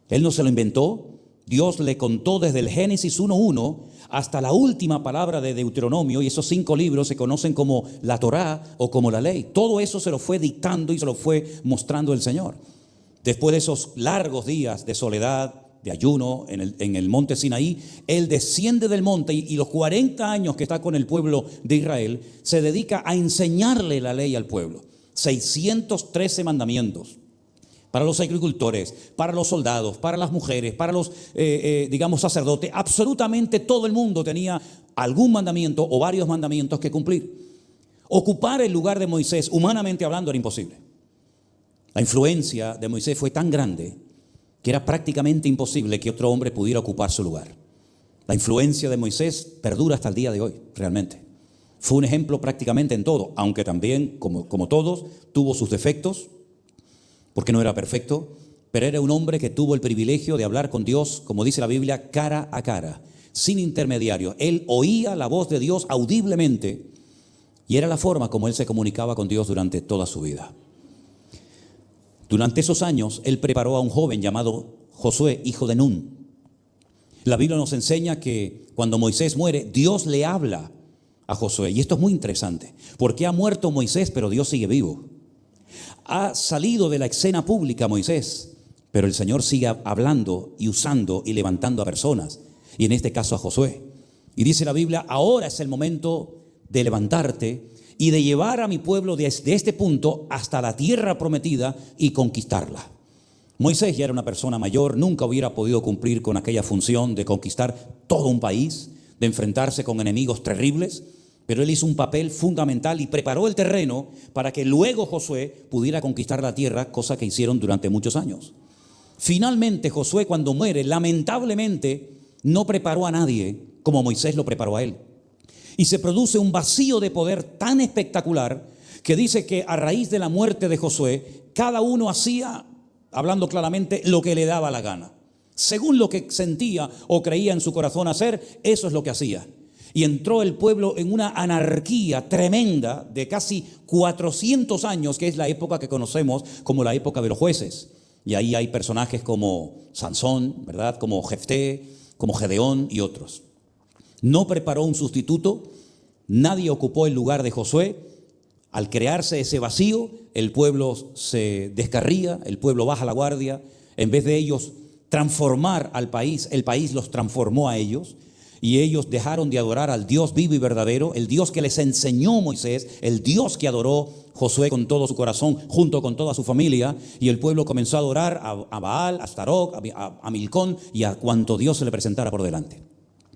Él no se lo inventó, Dios le contó desde el Génesis 1:1 hasta la última palabra de Deuteronomio, y esos 5 libros se conocen como la Torá o como la ley. Todo eso se lo fue dictando y se lo fue mostrando el Señor. Después de esos largos días de soledad, de ayuno en el monte Sinaí, él desciende del monte y los 40 años que está con el pueblo de Israel se dedica a enseñarle la ley al pueblo. 613 mandamientos para los agricultores, para los soldados, para las mujeres, para los sacerdotes. Absolutamente todo el mundo tenía algún mandamiento o varios mandamientos que cumplir. Ocupar el lugar de Moisés, humanamente hablando, era imposible. La influencia de Moisés fue tan grande que era prácticamente imposible que otro hombre pudiera ocupar su lugar. La influencia de Moisés perdura hasta el día de hoy, realmente. Fue un ejemplo prácticamente en todo, aunque también, como todos, tuvo sus defectos, porque no era perfecto, pero era un hombre que tuvo el privilegio de hablar con Dios, como dice la Biblia, cara a cara, sin intermediario. Él oía la voz de Dios audiblemente y era la forma como él se comunicaba con Dios durante toda su vida. Durante esos años, él preparó a un joven llamado Josué, hijo de Nun. La Biblia nos enseña que cuando Moisés muere, Dios le habla a Josué. Y esto es muy interesante, porque ha muerto Moisés, pero Dios sigue vivo. Ha salido de la escena pública Moisés, pero el Señor sigue hablando y usando y levantando a personas, y en este caso a Josué. Y dice la Biblia, ahora es el momento de levantarte y de llevar a mi pueblo desde este punto hasta la tierra prometida y conquistarla. Moisés ya era una persona mayor, nunca hubiera podido cumplir con aquella función de conquistar todo un país, de enfrentarse con enemigos terribles, pero él hizo un papel fundamental y preparó el terreno para que luego Josué pudiera conquistar la tierra, cosa que hicieron durante muchos años. Finalmente Josué, cuando muere, lamentablemente no preparó a nadie como Moisés lo preparó a él. Y se produce un vacío de poder tan espectacular que dice que a raíz de la muerte de Josué, cada uno hacía, hablando claramente, lo que le daba la gana. Según lo que sentía o creía en su corazón hacer, eso es lo que hacía. Y entró el pueblo en una anarquía tremenda de casi 400 años, que es la época que conocemos como la época de los jueces. Y ahí hay personajes como Sansón, ¿verdad? Como Jefté, como Gedeón y otros. No preparó un sustituto, nadie ocupó el lugar de Josué. Al crearse ese vacío, el pueblo se descarría, el pueblo baja la guardia. En vez de ellos transformar al país, el país los transformó a ellos. Y ellos dejaron de adorar al Dios vivo y verdadero, el Dios que les enseñó Moisés, el Dios que adoró Josué con todo su corazón, junto con toda su familia. Y el pueblo comenzó a adorar a Baal, a Astaroth, a Milcón y a cuanto Dios se le presentara por delante.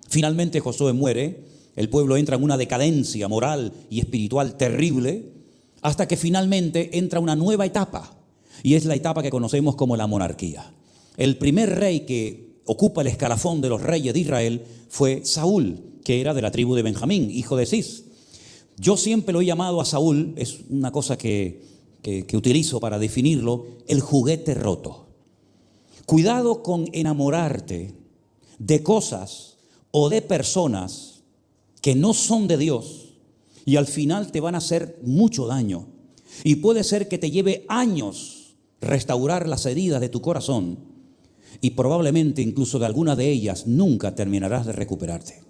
Finalmente Josué muere, el pueblo entra en una decadencia moral y espiritual terrible, hasta que finalmente entra una nueva etapa, y es la etapa que conocemos como la monarquía. El primer rey que ocupa el escalafón de los reyes de Israel fue Saúl, que era de la tribu de Benjamín, hijo de Cis. Yo siempre lo he llamado a Saúl, es una cosa que utilizo para definirlo, el juguete roto. Cuidado con enamorarte de cosas o de personas que no son de Dios y al final te van a hacer mucho daño. Y puede ser que te lleve años restaurar las heridas de tu corazón y probablemente incluso de alguna de ellas nunca terminarás de recuperarte.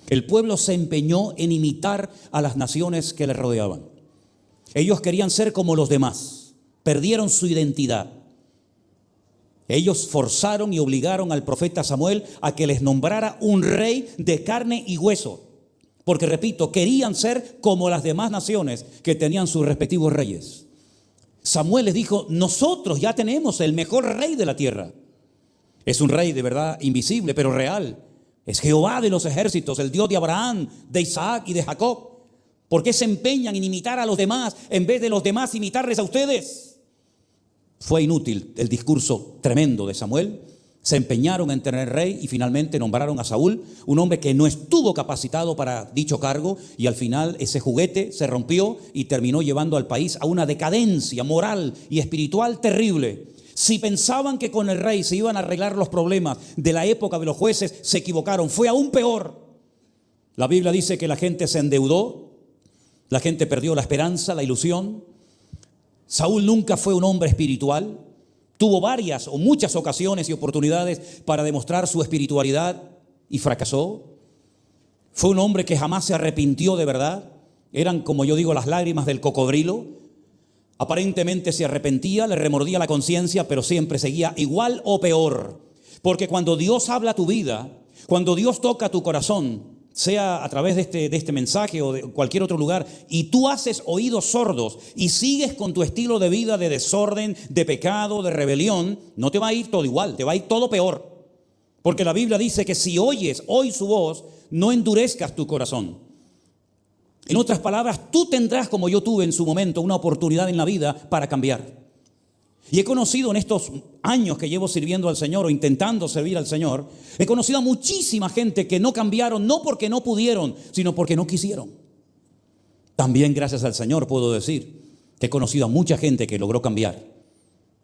El pueblo se empeñó en imitar a las naciones que le rodeaban. Ellos querían ser como los demás, perdieron su identidad. Ellos forzaron y obligaron al profeta Samuel a que les nombrara un rey de carne y hueso. Porque, repito, querían ser como las demás naciones que tenían sus respectivos reyes. Samuel les dijo, nosotros ya tenemos el mejor rey de la tierra. Es un rey de verdad invisible, pero real. Es Jehová de los ejércitos, el Dios de Abraham, de Isaac y de Jacob. ¿Por qué se empeñan en imitar a los demás en vez de los demás imitarles a ustedes? Fue inútil el discurso tremendo de Samuel. Se empeñaron en tener rey y finalmente nombraron a Saúl, un hombre que no estuvo capacitado para dicho cargo, y al final ese juguete se rompió y terminó llevando al país a una decadencia moral y espiritual terrible. Si pensaban que con el rey se iban a arreglar los problemas de la época de los jueces, se equivocaron, fue aún peor. La Biblia dice que la gente se endeudó, la gente perdió la esperanza, la ilusión. Saúl nunca fue un hombre espiritual. Tuvo varias o muchas ocasiones y oportunidades para demostrar su espiritualidad y fracasó. Fue un hombre que jamás se arrepintió de verdad. Eran, como yo digo, las lágrimas del cocodrilo. Aparentemente se arrepentía, le remordía la conciencia, pero siempre seguía igual o peor. Porque cuando Dios habla a tu vida, cuando Dios toca tu corazón, sea a través de este mensaje o de cualquier otro lugar, y tú haces oídos sordos y sigues con tu estilo de vida de desorden, de pecado, de rebelión, no te va a ir todo igual, te va a ir todo peor. Porque la Biblia dice que si oyes hoy su voz, no endurezcas tu corazón. En otras palabras, tú tendrás, como yo tuve en su momento, una oportunidad en la vida para cambiar. Y he conocido en estos años que llevo sirviendo al Señor o intentando servir al Señor, he conocido a muchísima gente que no cambiaron, no porque no pudieron, sino porque no quisieron. También gracias al Señor puedo decir que he conocido a mucha gente que logró cambiar,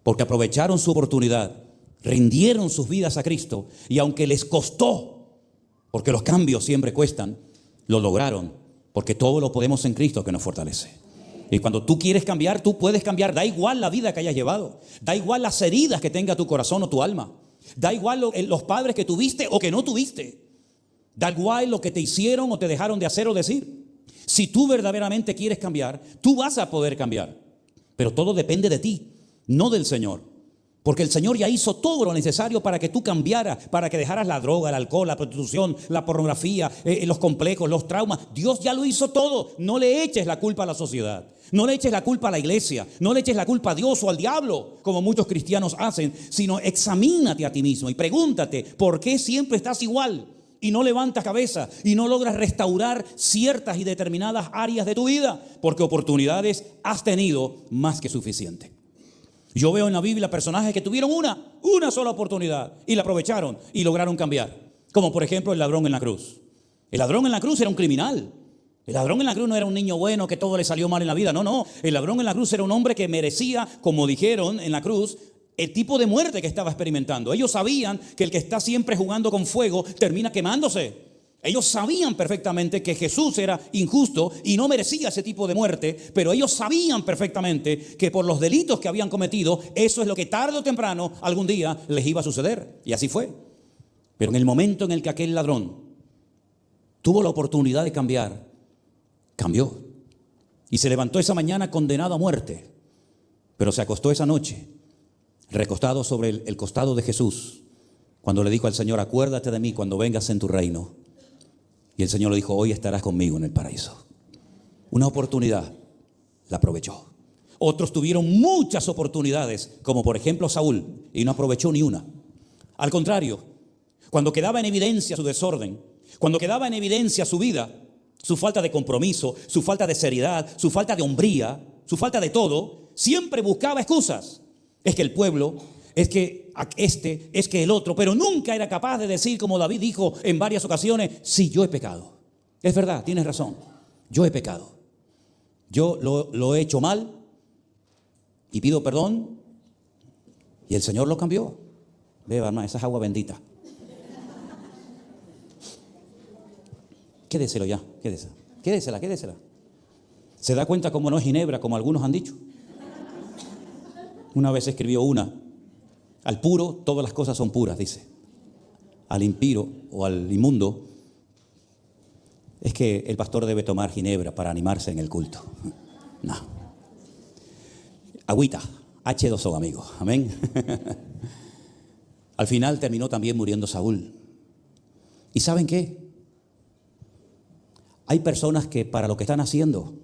porque aprovecharon su oportunidad, rindieron sus vidas a Cristo, y aunque les costó, porque los cambios siempre cuestan, lo lograron, porque todo lo podemos en Cristo que nos fortalece. Y cuando tú quieres cambiar, tú puedes cambiar. Da igual la vida que hayas llevado. Da igual las heridas que tenga tu corazón o tu alma. Da igual los padres que tuviste o que no tuviste. Da igual lo que te hicieron o te dejaron de hacer o decir. Si tú verdaderamente quieres cambiar, tú vas a poder cambiar. Pero todo depende de ti, no del Señor. Porque el Señor ya hizo todo lo necesario para que tú cambiaras, para que dejaras la droga, el alcohol, la prostitución, la pornografía, los complejos, los traumas. Dios ya lo hizo todo. No le eches la culpa a la sociedad. No le eches la culpa a la iglesia. No le eches la culpa a Dios o al diablo, como muchos cristianos hacen, sino examínate a ti mismo y pregúntate, ¿por qué siempre estás igual? Y no levantas cabeza y no logras restaurar ciertas y determinadas áreas de tu vida, porque oportunidades has tenido más que suficiente. Yo veo en la Biblia personajes que tuvieron una sola oportunidad y la aprovecharon y lograron cambiar. Como por ejemplo el ladrón en la cruz. El ladrón en la cruz era un criminal. El ladrón en la cruz no era un niño bueno que todo le salió mal en la vida. No. El ladrón en la cruz era un hombre que merecía, como dijeron en la cruz, el tipo de muerte que estaba experimentando. Ellos sabían que el que está siempre jugando con fuego termina quemándose. Ellos sabían perfectamente que Jesús era injusto y no merecía ese tipo de muerte, pero ellos sabían perfectamente que por los delitos que habían cometido, eso es lo que tarde o temprano algún día les iba a suceder. Y así fue. Pero en el momento en el que aquel ladrón tuvo la oportunidad de cambiar, cambió. Y se levantó esa mañana condenado a muerte, pero se acostó esa noche recostado sobre el costado de Jesús, cuando le dijo al Señor, acuérdate de mí cuando vengas en tu reino. Y el Señor le dijo, hoy estarás conmigo en el paraíso. Una oportunidad, la aprovechó. Otros tuvieron muchas oportunidades, como por ejemplo Saúl, y no aprovechó ni una. Al contrario, cuando quedaba en evidencia su desorden, cuando quedaba en evidencia su vida, su falta de compromiso, su falta de seriedad, su falta de hombría, su falta de todo, siempre buscaba excusas. Es que el pueblo, es que es que el otro, pero nunca era capaz de decir, como David dijo en varias ocasiones, sí, yo he pecado. Es verdad, tienes razón, yo he pecado. Yo lo he hecho mal y pido perdón y el Señor lo cambió. Beba, hermano, esa es agua bendita. Quédeselo ya, quédesela. ¿Se da cuenta cómo no es ginebra, como algunos han dicho? Una vez escribió al puro todas las cosas son puras, dice. Al impío o al inmundo es que el pastor debe tomar ginebra para animarse en el culto. No. Agüita, H2O, amigo. Amén. Al final terminó también muriendo Saúl. ¿Y saben qué? Hay personas que para lo que están haciendo,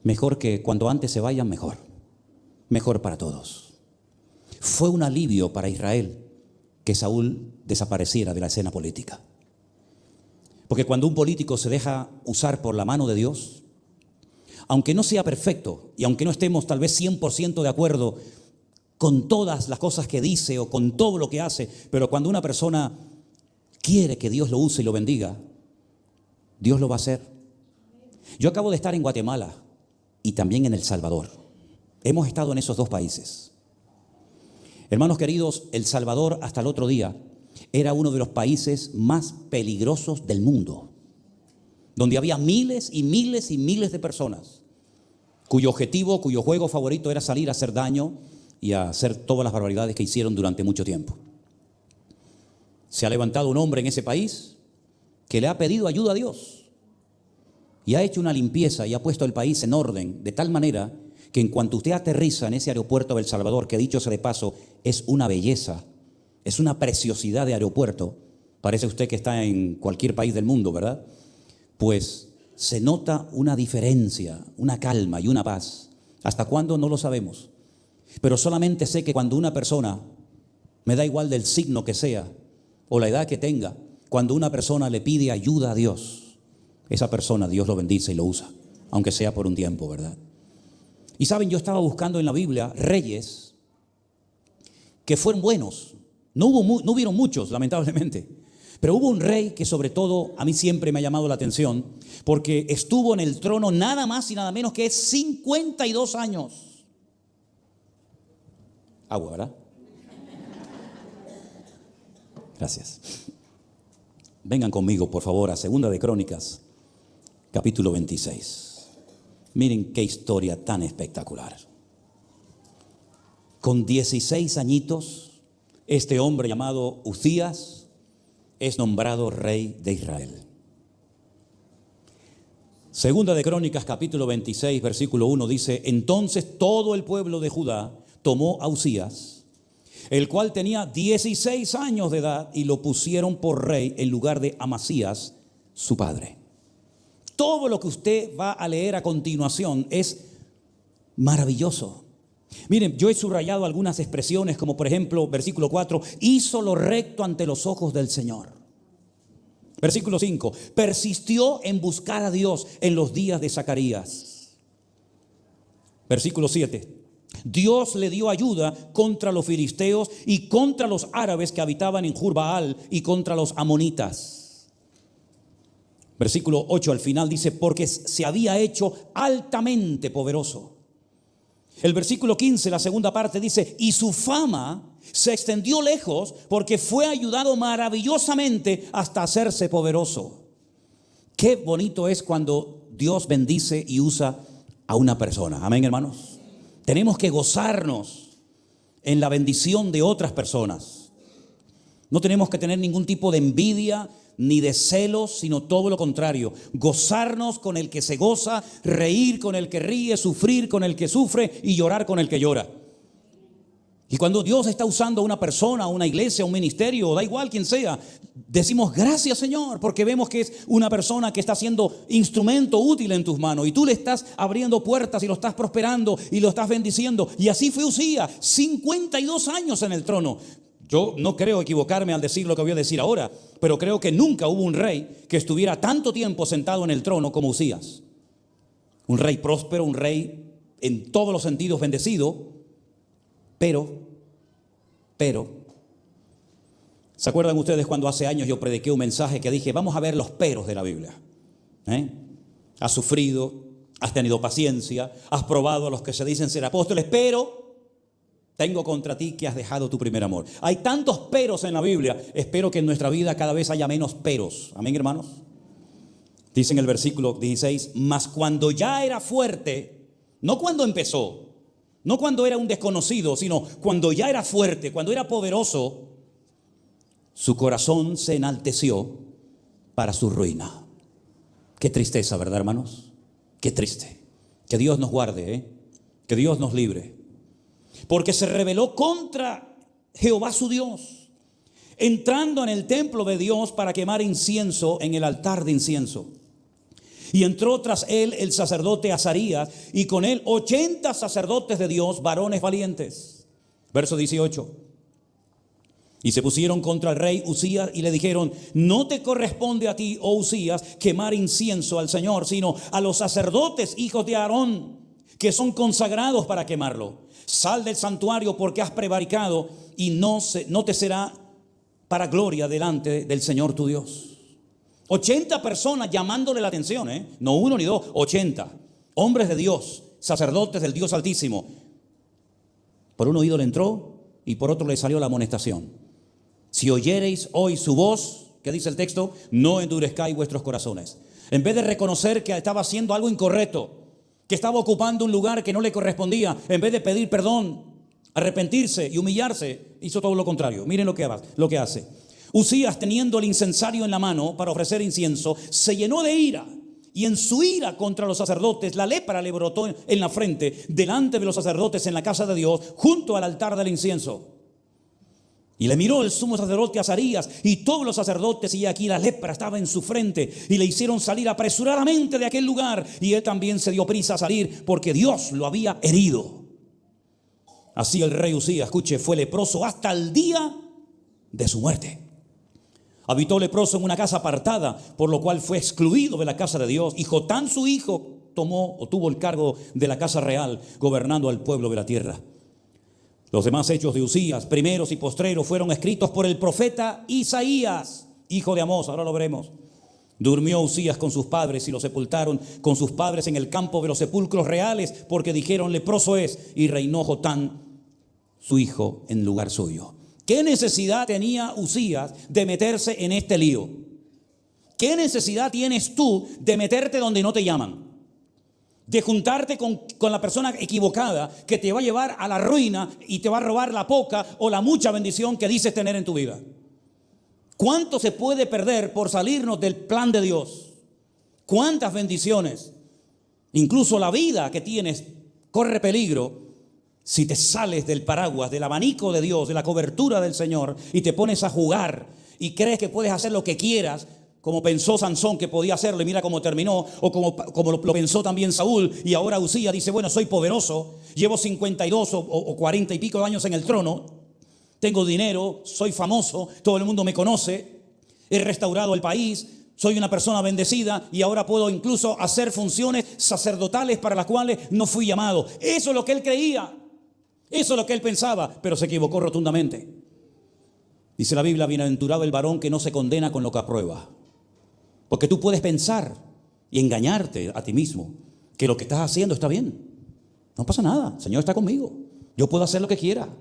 mejor que cuando antes se vayan, mejor para todos. Fue un alivio para Israel que Saúl desapareciera de la escena política. Porque cuando un político se deja usar por la mano de Dios, aunque no sea perfecto y aunque no estemos tal vez 100% de acuerdo con todas las cosas que dice o con todo lo que hace, pero cuando una persona quiere que Dios lo use y lo bendiga, Dios lo va a hacer. Yo acabo de estar en Guatemala y también en El Salvador. Hemos estado en esos dos países. Hermanos queridos, El Salvador hasta el otro día era uno de los países más peligrosos del mundo, donde había miles y miles y miles de personas cuyo objetivo, cuyo juego favorito era salir a hacer daño y a hacer todas las barbaridades que hicieron durante mucho tiempo. Se ha levantado un hombre en ese país que le ha pedido ayuda a Dios y ha hecho una limpieza y ha puesto el país en orden de tal manera que en cuanto usted aterriza en ese aeropuerto de El Salvador, que dicho sea de paso, es una belleza, es una preciosidad de aeropuerto, parece usted que está en cualquier país del mundo, ¿verdad? Pues se nota una diferencia, una calma y una paz. ¿Hasta cuándo? No lo sabemos. Pero solamente sé que cuando una persona, me da igual del signo que sea o la edad que tenga, cuando una persona le pide ayuda a Dios, esa persona Dios lo bendice y lo usa, aunque sea por un tiempo, ¿verdad? Y saben, yo estaba buscando en la Biblia reyes que fueron buenos. No hubieron muchos, lamentablemente. Pero hubo un rey que sobre todo a mí siempre me ha llamado la atención, porque estuvo en el trono nada más y nada menos que 52 años. Agua, ¿verdad? Gracias. Vengan conmigo, por favor, a Segunda de Crónicas, capítulo 26. Miren qué historia tan espectacular. Con 16 añitos, este hombre llamado Uzías es nombrado rey de Israel. Segunda de Crónicas, capítulo 26, versículo 1 dice: entonces todo el pueblo de Judá tomó a Uzías, el cual tenía 16 años de edad, y lo pusieron por rey en lugar de Amasías, su padre. Todo lo que usted va a leer a continuación es maravilloso. Miren, yo he subrayado algunas expresiones, como por ejemplo, versículo 4, hizo lo recto ante los ojos del Señor. Versículo 5, persistió en buscar a Dios en los días de Zacarías. Versículo 7, Dios le dio ayuda contra los filisteos y contra los árabes que habitaban en Jurbaal y contra los amonitas. Versículo 8 al final dice, porque se había hecho altamente poderoso. El versículo 15, la segunda parte dice, y su fama se extendió lejos porque fue ayudado maravillosamente hasta hacerse poderoso. Qué bonito es cuando Dios bendice y usa a una persona. Amén, hermanos. Tenemos que gozarnos en la bendición de otras personas. No tenemos que tener ningún tipo de envidia ni de celos, sino todo lo contrario. Gozarnos con el que se goza, reír con el que ríe, sufrir con el que sufre y llorar con el que llora. Y cuando Dios está usando a una persona, a una iglesia, a un ministerio, da igual quien sea, decimos gracias, Señor, porque vemos que es una persona que está siendo instrumento útil en tus manos y tú le estás abriendo puertas y lo estás prosperando y lo estás bendiciendo. Y así fue Uzías, 52 años en el trono. Yo no creo equivocarme al decir lo que voy a decir ahora, pero creo que nunca hubo un rey que estuviera tanto tiempo sentado en el trono como Uzías. Un rey próspero, un rey en todos los sentidos bendecido, pero, ¿se acuerdan ustedes cuando hace años yo prediqué un mensaje que dije, vamos a ver los peros de la Biblia? Has sufrido, has tenido paciencia, has probado a los que se dicen ser apóstoles, pero tengo contra ti que has dejado tu primer amor. Hay tantos peros en la Biblia. Espero que en nuestra vida cada vez haya menos peros. Amén, hermanos. Dice en el versículo 16, mas cuando ya era fuerte, no cuando empezó, no cuando era un desconocido, sino cuando ya era fuerte, cuando era poderoso, su corazón se enalteció para su ruina. Qué tristeza, ¿verdad, hermanos? Qué triste. Que Dios nos guarde, que Dios nos libre. Porque se rebeló contra Jehová su Dios, entrando en el templo de Dios para quemar incienso en el altar de incienso. Y entró tras él el sacerdote Azarías, y con él 80 sacerdotes de Dios, varones valientes. Verso 18. Y se pusieron contra el rey Uzías y le dijeron, no te corresponde a ti, oh Uzías, quemar incienso al Señor, sino a los sacerdotes, hijos de Aarón, que son consagrados para quemarlo. Sal del santuario porque has prevaricado y no te será para gloria delante del Señor tu Dios. 80 personas llamándole la atención, no uno ni dos, 80 hombres de Dios, sacerdotes del Dios Altísimo. Por un oído le entró y por otro le salió la amonestación. Si oyereis hoy su voz, ¿qué dice el texto? No endurezcáis vuestros corazones. En vez de reconocer que estaba haciendo algo incorrecto, que estaba ocupando un lugar que no le correspondía, en vez de pedir perdón, arrepentirse y humillarse, hizo todo lo contrario. Miren lo que hace. Uzías, teniendo el incensario en la mano para ofrecer incienso, se llenó de ira, y en su ira contra los sacerdotes la lepra le brotó en la frente delante de los sacerdotes en la casa de Dios, junto al altar del incienso. Y le miró el sumo sacerdote Azarías y todos los sacerdotes, y aquí la lepra estaba en su frente, y le hicieron salir apresuradamente de aquel lugar, y él también se dio prisa a salir porque Dios lo había herido. Así el rey Uzías, escuche, fue leproso hasta el día de su muerte. Habitó leproso en una casa apartada, por lo cual fue excluido de la casa de Dios, y Jotán su hijo tuvo el cargo de la casa real, gobernando al pueblo de la tierra. Los demás hechos de Uzías, primeros y postreros, fueron escritos por el profeta Isaías, hijo de Amós. Ahora lo veremos. Durmió Uzías con sus padres y lo sepultaron con sus padres en el campo de los sepulcros reales, porque dijeron, leproso es, y reinó Jotán, su hijo, en lugar suyo. ¿Qué necesidad tenía Uzías de meterse en este lío? ¿Qué necesidad tienes tú de meterte donde no te llaman? de juntarte con la persona equivocada que te va a llevar a la ruina y te va a robar la poca o la mucha bendición que dices tener en tu vida. ¿Cuánto se puede perder por salirnos del plan de Dios? ¿Cuántas bendiciones? Incluso la vida que tienes corre peligro si te sales del paraguas, del abanico de Dios, de la cobertura del Señor y te pones a jugar y crees que puedes hacer lo que quieras, como pensó Sansón que podía hacerlo y mira cómo terminó, o como lo pensó también Saúl, y ahora Usías dice, bueno, soy poderoso, llevo 52 o 40 y pico de años en el trono, tengo dinero, soy famoso, todo el mundo me conoce, he restaurado el país, soy una persona bendecida y ahora puedo incluso hacer funciones sacerdotales para las cuales no fui llamado. Eso es lo que él creía, eso es lo que él pensaba, pero se equivocó rotundamente. Dice la Biblia, bienaventurado el varón que no se condena con lo que aprueba. Porque tú puedes pensar y engañarte a ti mismo que lo que estás haciendo está bien. No pasa nada, el Señor está conmigo. Yo puedo hacer lo que quiera.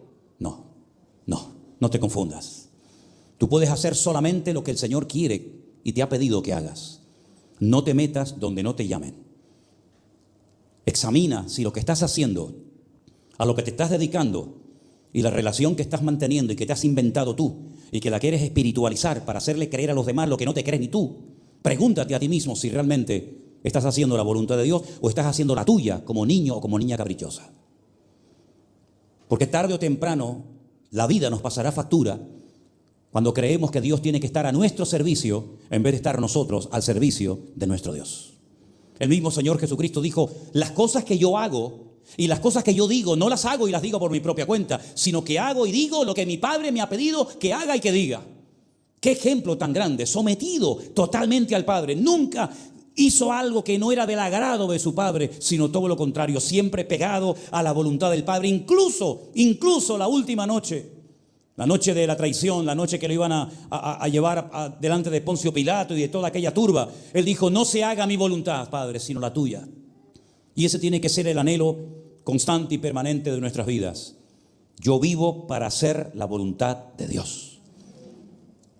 No te confundas. Tú puedes hacer solamente lo que el Señor quiere y te ha pedido que hagas. No te metas donde no te llamen. Examina si lo que estás haciendo, a lo que te estás dedicando y la relación que estás manteniendo y que te has inventado tú y que la quieres espiritualizar para hacerle creer a los demás lo que no te crees ni tú. Pregúntate a ti mismo si realmente estás haciendo la voluntad de Dios o estás haciendo la tuya como niño o como niña caprichosa. Porque tarde o temprano la vida nos pasará factura cuando creemos que Dios tiene que estar a nuestro servicio en vez de estar nosotros al servicio de nuestro Dios. El mismo Señor Jesucristo dijo, las cosas que yo hago y las cosas que yo digo, no las hago y las digo por mi propia cuenta, sino que hago y digo lo que mi Padre me ha pedido que haga y que diga. Qué ejemplo tan grande, sometido totalmente al Padre. Nunca hizo algo que no era del agrado de su Padre, sino todo lo contrario, siempre pegado a la voluntad del Padre. Incluso la última noche, la noche de la traición, la noche que lo iban a llevar delante de Poncio Pilato y de toda aquella turba, él dijo, no se haga mi voluntad, Padre, sino la tuya. Y ese tiene que ser el anhelo constante y permanente de nuestras vidas. Yo vivo para hacer la voluntad de Dios.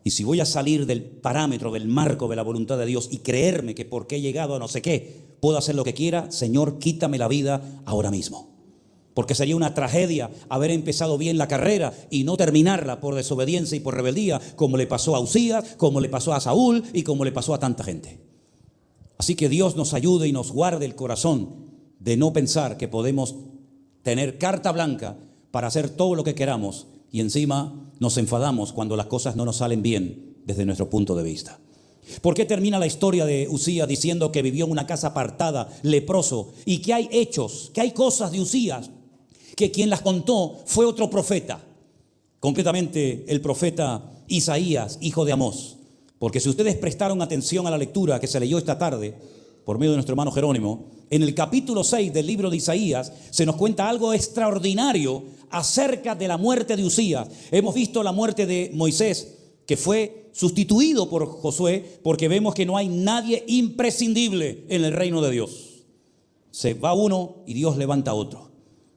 Y si voy a salir del parámetro, del marco de la voluntad de Dios y creerme que porque he llegado a no sé qué, puedo hacer lo que quiera, Señor, quítame la vida ahora mismo. Porque sería una tragedia haber empezado bien la carrera y no terminarla por desobediencia y por rebeldía, como le pasó a Usías, como le pasó a Saúl y como le pasó a tanta gente. Así que Dios nos ayude y nos guarde el corazón de no pensar que podemos tener carta blanca para hacer todo lo que queramos y encima nos enfadamos cuando las cosas no nos salen bien desde nuestro punto de vista. ¿Por qué termina la historia de Usías diciendo que vivió en una casa apartada, leproso, y que hay hechos, que hay cosas de Usías que quien las contó fue otro profeta, concretamente el profeta Isaías, hijo de Amós? Porque si ustedes prestaron atención a la lectura que se leyó esta tarde por medio de nuestro hermano Jerónimo, en el capítulo 6 del libro de Isaías se nos cuenta algo extraordinario acerca de la muerte de Usías. Hemos visto la muerte de Moisés, que fue sustituido por Josué, porque vemos que no hay nadie imprescindible en el reino de Dios. Se va uno y Dios levanta otro,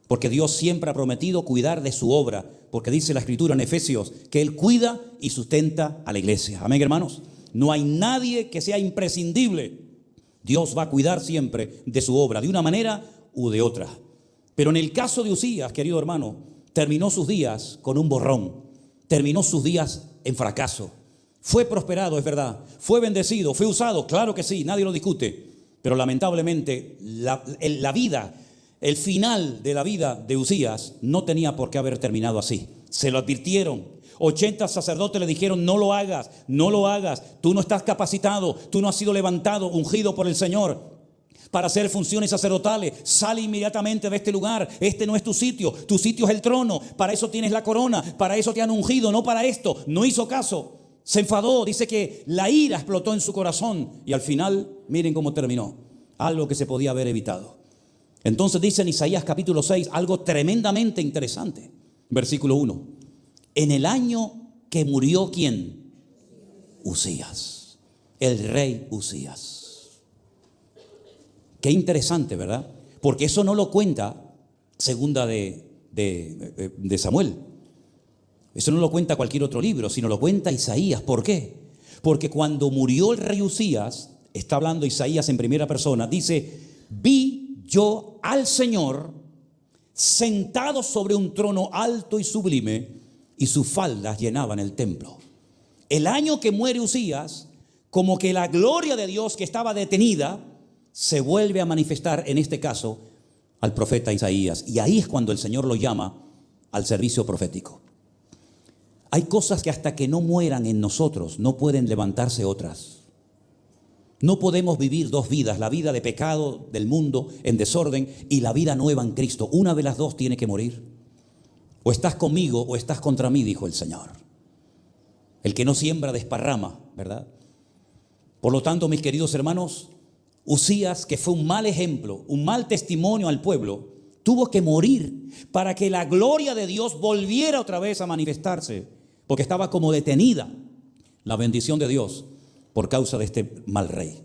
porque Dios siempre ha prometido cuidar de su obra, porque dice la Escritura en Efesios que Él cuida y sustenta a la iglesia. Amén, hermanos. No hay nadie que sea imprescindible. Dios va a cuidar siempre de su obra, de una manera u de otra. Pero en el caso de Usías, querido hermano, terminó sus días con un borrón. Terminó sus días en fracaso. Fue prosperado, es verdad. Fue bendecido, fue usado, claro que sí, nadie lo discute. Pero lamentablemente la vida, el final de la vida de Usías no tenía por qué haber terminado así. Se lo advirtieron. 80 sacerdotes le dijeron, no lo hagas, tú no estás capacitado, tú no has sido levantado, ungido por el Señor para hacer funciones sacerdotales, sale inmediatamente de este lugar, este no es tu sitio es el trono, para eso tienes la corona, para eso te han ungido, no para esto. No hizo caso, se enfadó, dice que la ira explotó en su corazón y al final, miren cómo terminó, algo que se podía haber evitado. Entonces dice en Isaías capítulo 6 algo tremendamente interesante, versículo 1. En el año que murió, ¿quién? Usías, el rey Usías. Qué interesante, ¿verdad? Porque eso no lo cuenta segunda de Samuel. Eso no lo cuenta cualquier otro libro, sino lo cuenta Isaías. ¿Por qué? Porque cuando murió el rey Usías, está hablando Isaías en primera persona, dice, vi yo al Señor sentado sobre un trono alto y sublime, y sus faldas llenaban el templo. El año que muere Uzías, como que la gloria de Dios que estaba detenida se vuelve a manifestar, en este caso, al profeta Isaías. Y ahí es cuando el Señor lo llama al servicio profético. Hay cosas que hasta que no mueran en nosotros no pueden levantarse otras. No podemos vivir dos vidas, la vida de pecado del mundo en desorden y la vida nueva en Cristo. Una de las dos tiene que morir. O estás conmigo o estás contra mí, dijo el Señor. El que no siembra desparrama, ¿verdad? Por lo tanto, mis queridos hermanos, Uzías, que fue un mal ejemplo, un mal testimonio al pueblo, tuvo que morir para que la gloria de Dios volviera otra vez a manifestarse, porque estaba como detenida la bendición de Dios por causa de este mal rey.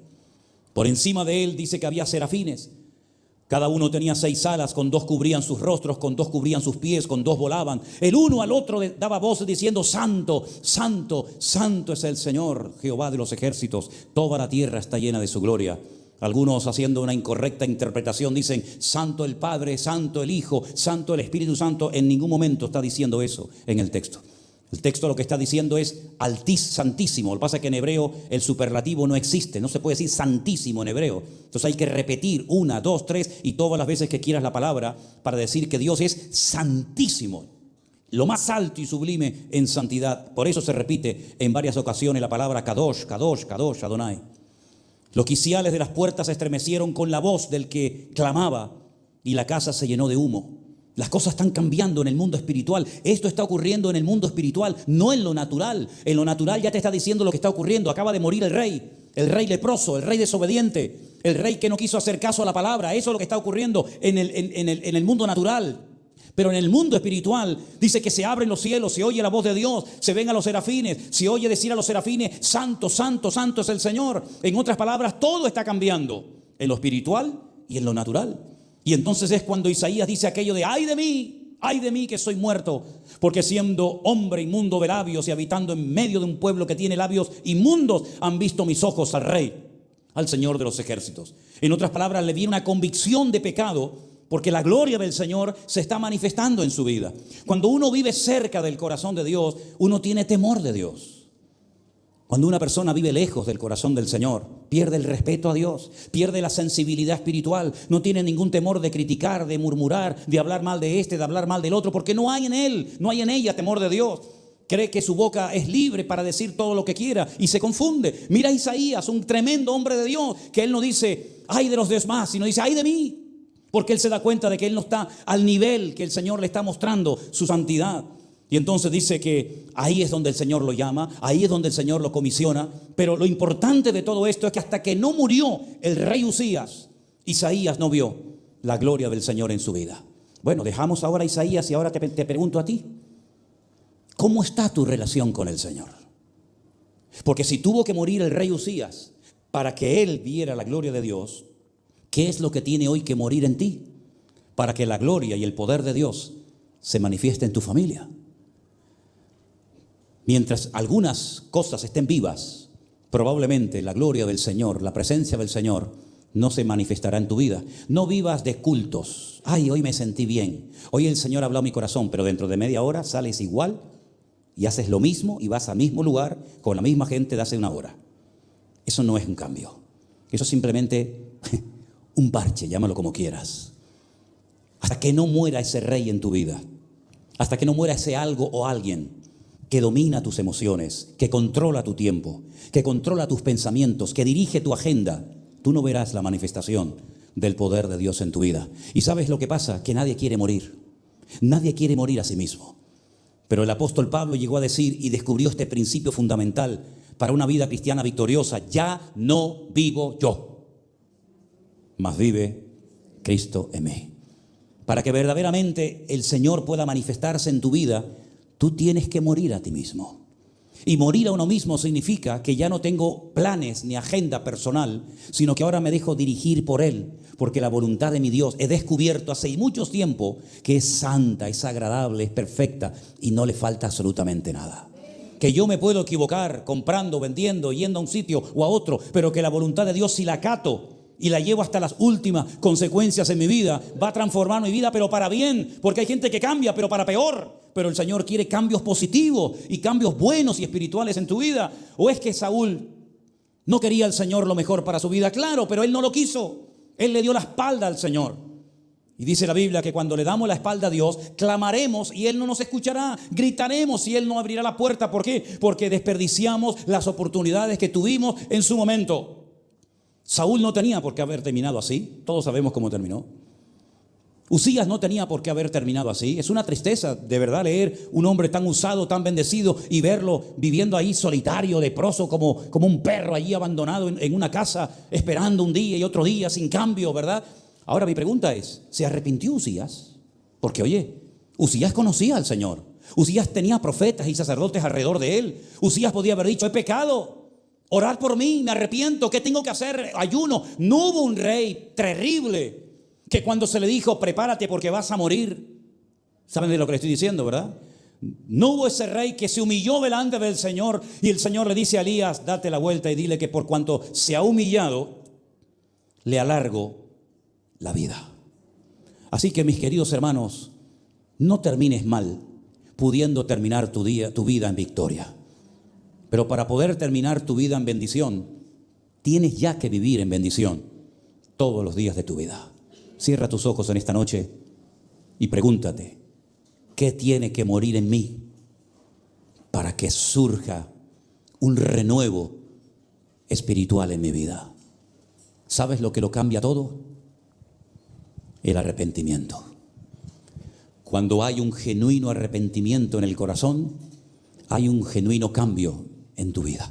Por encima de él dice que había serafines. Cada uno tenía 6 alas, con 2 cubrían sus rostros, con 2 cubrían sus pies, con 2 volaban. El uno al otro daba voces diciendo: santo, santo, santo es el Señor, Jehová de los ejércitos. Toda la tierra está llena de su gloria. Algunos, haciendo una incorrecta interpretación, dicen: santo el Padre, santo el Hijo, santo el Espíritu Santo. En ningún momento está diciendo eso en el texto. El texto lo que está diciendo es santísimo. Lo que pasa es que en hebreo el superlativo no existe. No se puede decir santísimo en hebreo. Entonces hay que repetir 1, 2, 3 y todas las veces que quieras la palabra para decir que Dios es santísimo. Lo más alto y sublime en santidad. Por eso se repite en varias ocasiones la palabra Kadosh, Kadosh, Kadosh, Adonai. Los quiciales de las puertas se estremecieron con la voz del que clamaba y la casa se llenó de humo. Las cosas están cambiando en el mundo espiritual. Esto está ocurriendo en el mundo espiritual, no en lo natural. En lo natural ya te está diciendo lo que está ocurriendo. Acaba de morir el rey leproso, el rey desobediente, el rey que no quiso hacer caso a la palabra. Eso es lo que está ocurriendo en el mundo natural. Pero en el mundo espiritual dice que se abren los cielos, se oye la voz de Dios, se ven a los serafines, se oye decir a los serafines: santo, santo, santo es el Señor. En otras palabras, todo está cambiando en lo espiritual y en lo natural. Y entonces es cuando Isaías dice aquello de: ay de mí que soy muerto, porque siendo hombre inmundo de labios y habitando en medio de un pueblo que tiene labios inmundos, han visto mis ojos al Rey, al Señor de los ejércitos. En otras palabras, le viene una convicción de pecado, porque la gloria del Señor se está manifestando en su vida. Cuando uno vive cerca del corazón de Dios, uno tiene temor de Dios. Cuando una persona vive lejos del corazón del Señor, pierde el respeto a Dios, pierde la sensibilidad espiritual, no tiene ningún temor de criticar, de murmurar, de hablar mal de este, de hablar mal del otro, porque no hay en él, no hay en ella temor de Dios. Cree que su boca es libre para decir todo lo que quiera y se confunde. Mira a Isaías, un tremendo hombre de Dios, que él no dice: ay de los demás, sino dice: ay de mí, porque él se da cuenta de que él no está al nivel que el Señor le está mostrando su santidad. Y entonces dice que ahí es donde el Señor lo llama, ahí es donde el Señor lo comisiona. Pero lo importante de todo esto es que hasta que no murió el rey Uzías, Isaías no vio la gloria del Señor en su vida. Bueno, dejamos ahora a Isaías y ahora te pregunto a ti: ¿cómo está tu relación con el Señor? Porque si tuvo que morir el rey Uzías para que él viera la gloria de Dios, ¿qué es lo que tiene hoy que morir en ti para que la gloria y el poder de Dios se manifieste en tu familia? Mientras algunas cosas estén vivas, probablemente la gloria del Señor, la presencia del Señor, no se manifestará en tu vida. No vivas de cultos. Ay, hoy me sentí bien. Hoy el Señor habló a mi corazón, pero dentro de media hora sales igual y haces lo mismo y vas al mismo lugar con la misma gente de hace una hora. Eso no es un cambio. Eso es simplemente un parche, llámalo como quieras. Hasta que no muera ese rey en tu vida, hasta que no muera ese algo o alguien que domina tus emociones, que controla tu tiempo, que controla tus pensamientos, que dirige tu agenda, tú no verás la manifestación del poder de Dios en tu vida. ¿Y sabes lo que pasa? Que nadie quiere morir. Nadie quiere morir a sí mismo. Pero el apóstol Pablo llegó a decir y descubrió este principio fundamental para una vida cristiana victoriosa: ya no vivo yo, mas vive Cristo en mí. Para que verdaderamente el Señor pueda manifestarse en tu vida, tú tienes que morir a ti mismo. Y morir a uno mismo significa que ya no tengo planes ni agenda personal, sino que ahora me dejo dirigir por Él, porque la voluntad de mi Dios he descubierto hace mucho tiempo que es santa, es agradable, es perfecta y no le falta absolutamente nada. Que yo me puedo equivocar comprando, vendiendo, yendo a un sitio o a otro, pero que la voluntad de Dios, si la acato, y la llevo hasta las últimas consecuencias en mi vida. Va a transformar mi vida, pero para bien, porque hay gente que cambia, pero para peor. Pero el Señor quiere cambios positivos y cambios buenos y espirituales en tu vida. ¿O es que Saúl no quería al Señor lo mejor para su vida? Claro, pero él no lo quiso. Él le dio la espalda al Señor. Y dice la Biblia que cuando le damos la espalda a Dios, clamaremos y Él no nos escuchará. Gritaremos y Él no abrirá la puerta. ¿Por qué? Porque desperdiciamos las oportunidades que tuvimos en su momento. Saúl no tenía por qué haber terminado así. Todos sabemos cómo terminó. Uzías no tenía por qué haber terminado así. Es una tristeza de verdad leer un hombre tan usado, tan bendecido y verlo viviendo ahí solitario, leproso, como un perro allí abandonado en una casa, esperando un día y otro día sin cambio, ¿verdad? Ahora mi pregunta es, ¿se arrepintió Uzías? Porque oye, Uzías conocía al Señor. Uzías tenía profetas y sacerdotes alrededor de él. Uzías podía haber dicho, he pecado, orad por mí, me arrepiento, ¿qué tengo que hacer? Ayuno. No hubo un rey terrible que cuando se le dijo, prepárate porque vas a morir. ¿Saben de lo que le estoy diciendo, verdad? No hubo ese rey que se humilló delante del Señor y el Señor le dice a Elías, date la vuelta y dile que por cuanto se ha humillado, le alargo la vida. Así que mis queridos hermanos, no termines mal pudiendo terminar tu vida en victoria. Pero para poder terminar tu vida en bendición, tienes ya que vivir en bendición todos los días de tu vida. Cierra tus ojos en esta noche y pregúntate, ¿qué tiene que morir en mí para que surja un renuevo espiritual en mi vida? ¿Sabes lo que lo cambia todo? El arrepentimiento. Cuando hay un genuino arrepentimiento en el corazón, hay un genuino cambio en tu vida.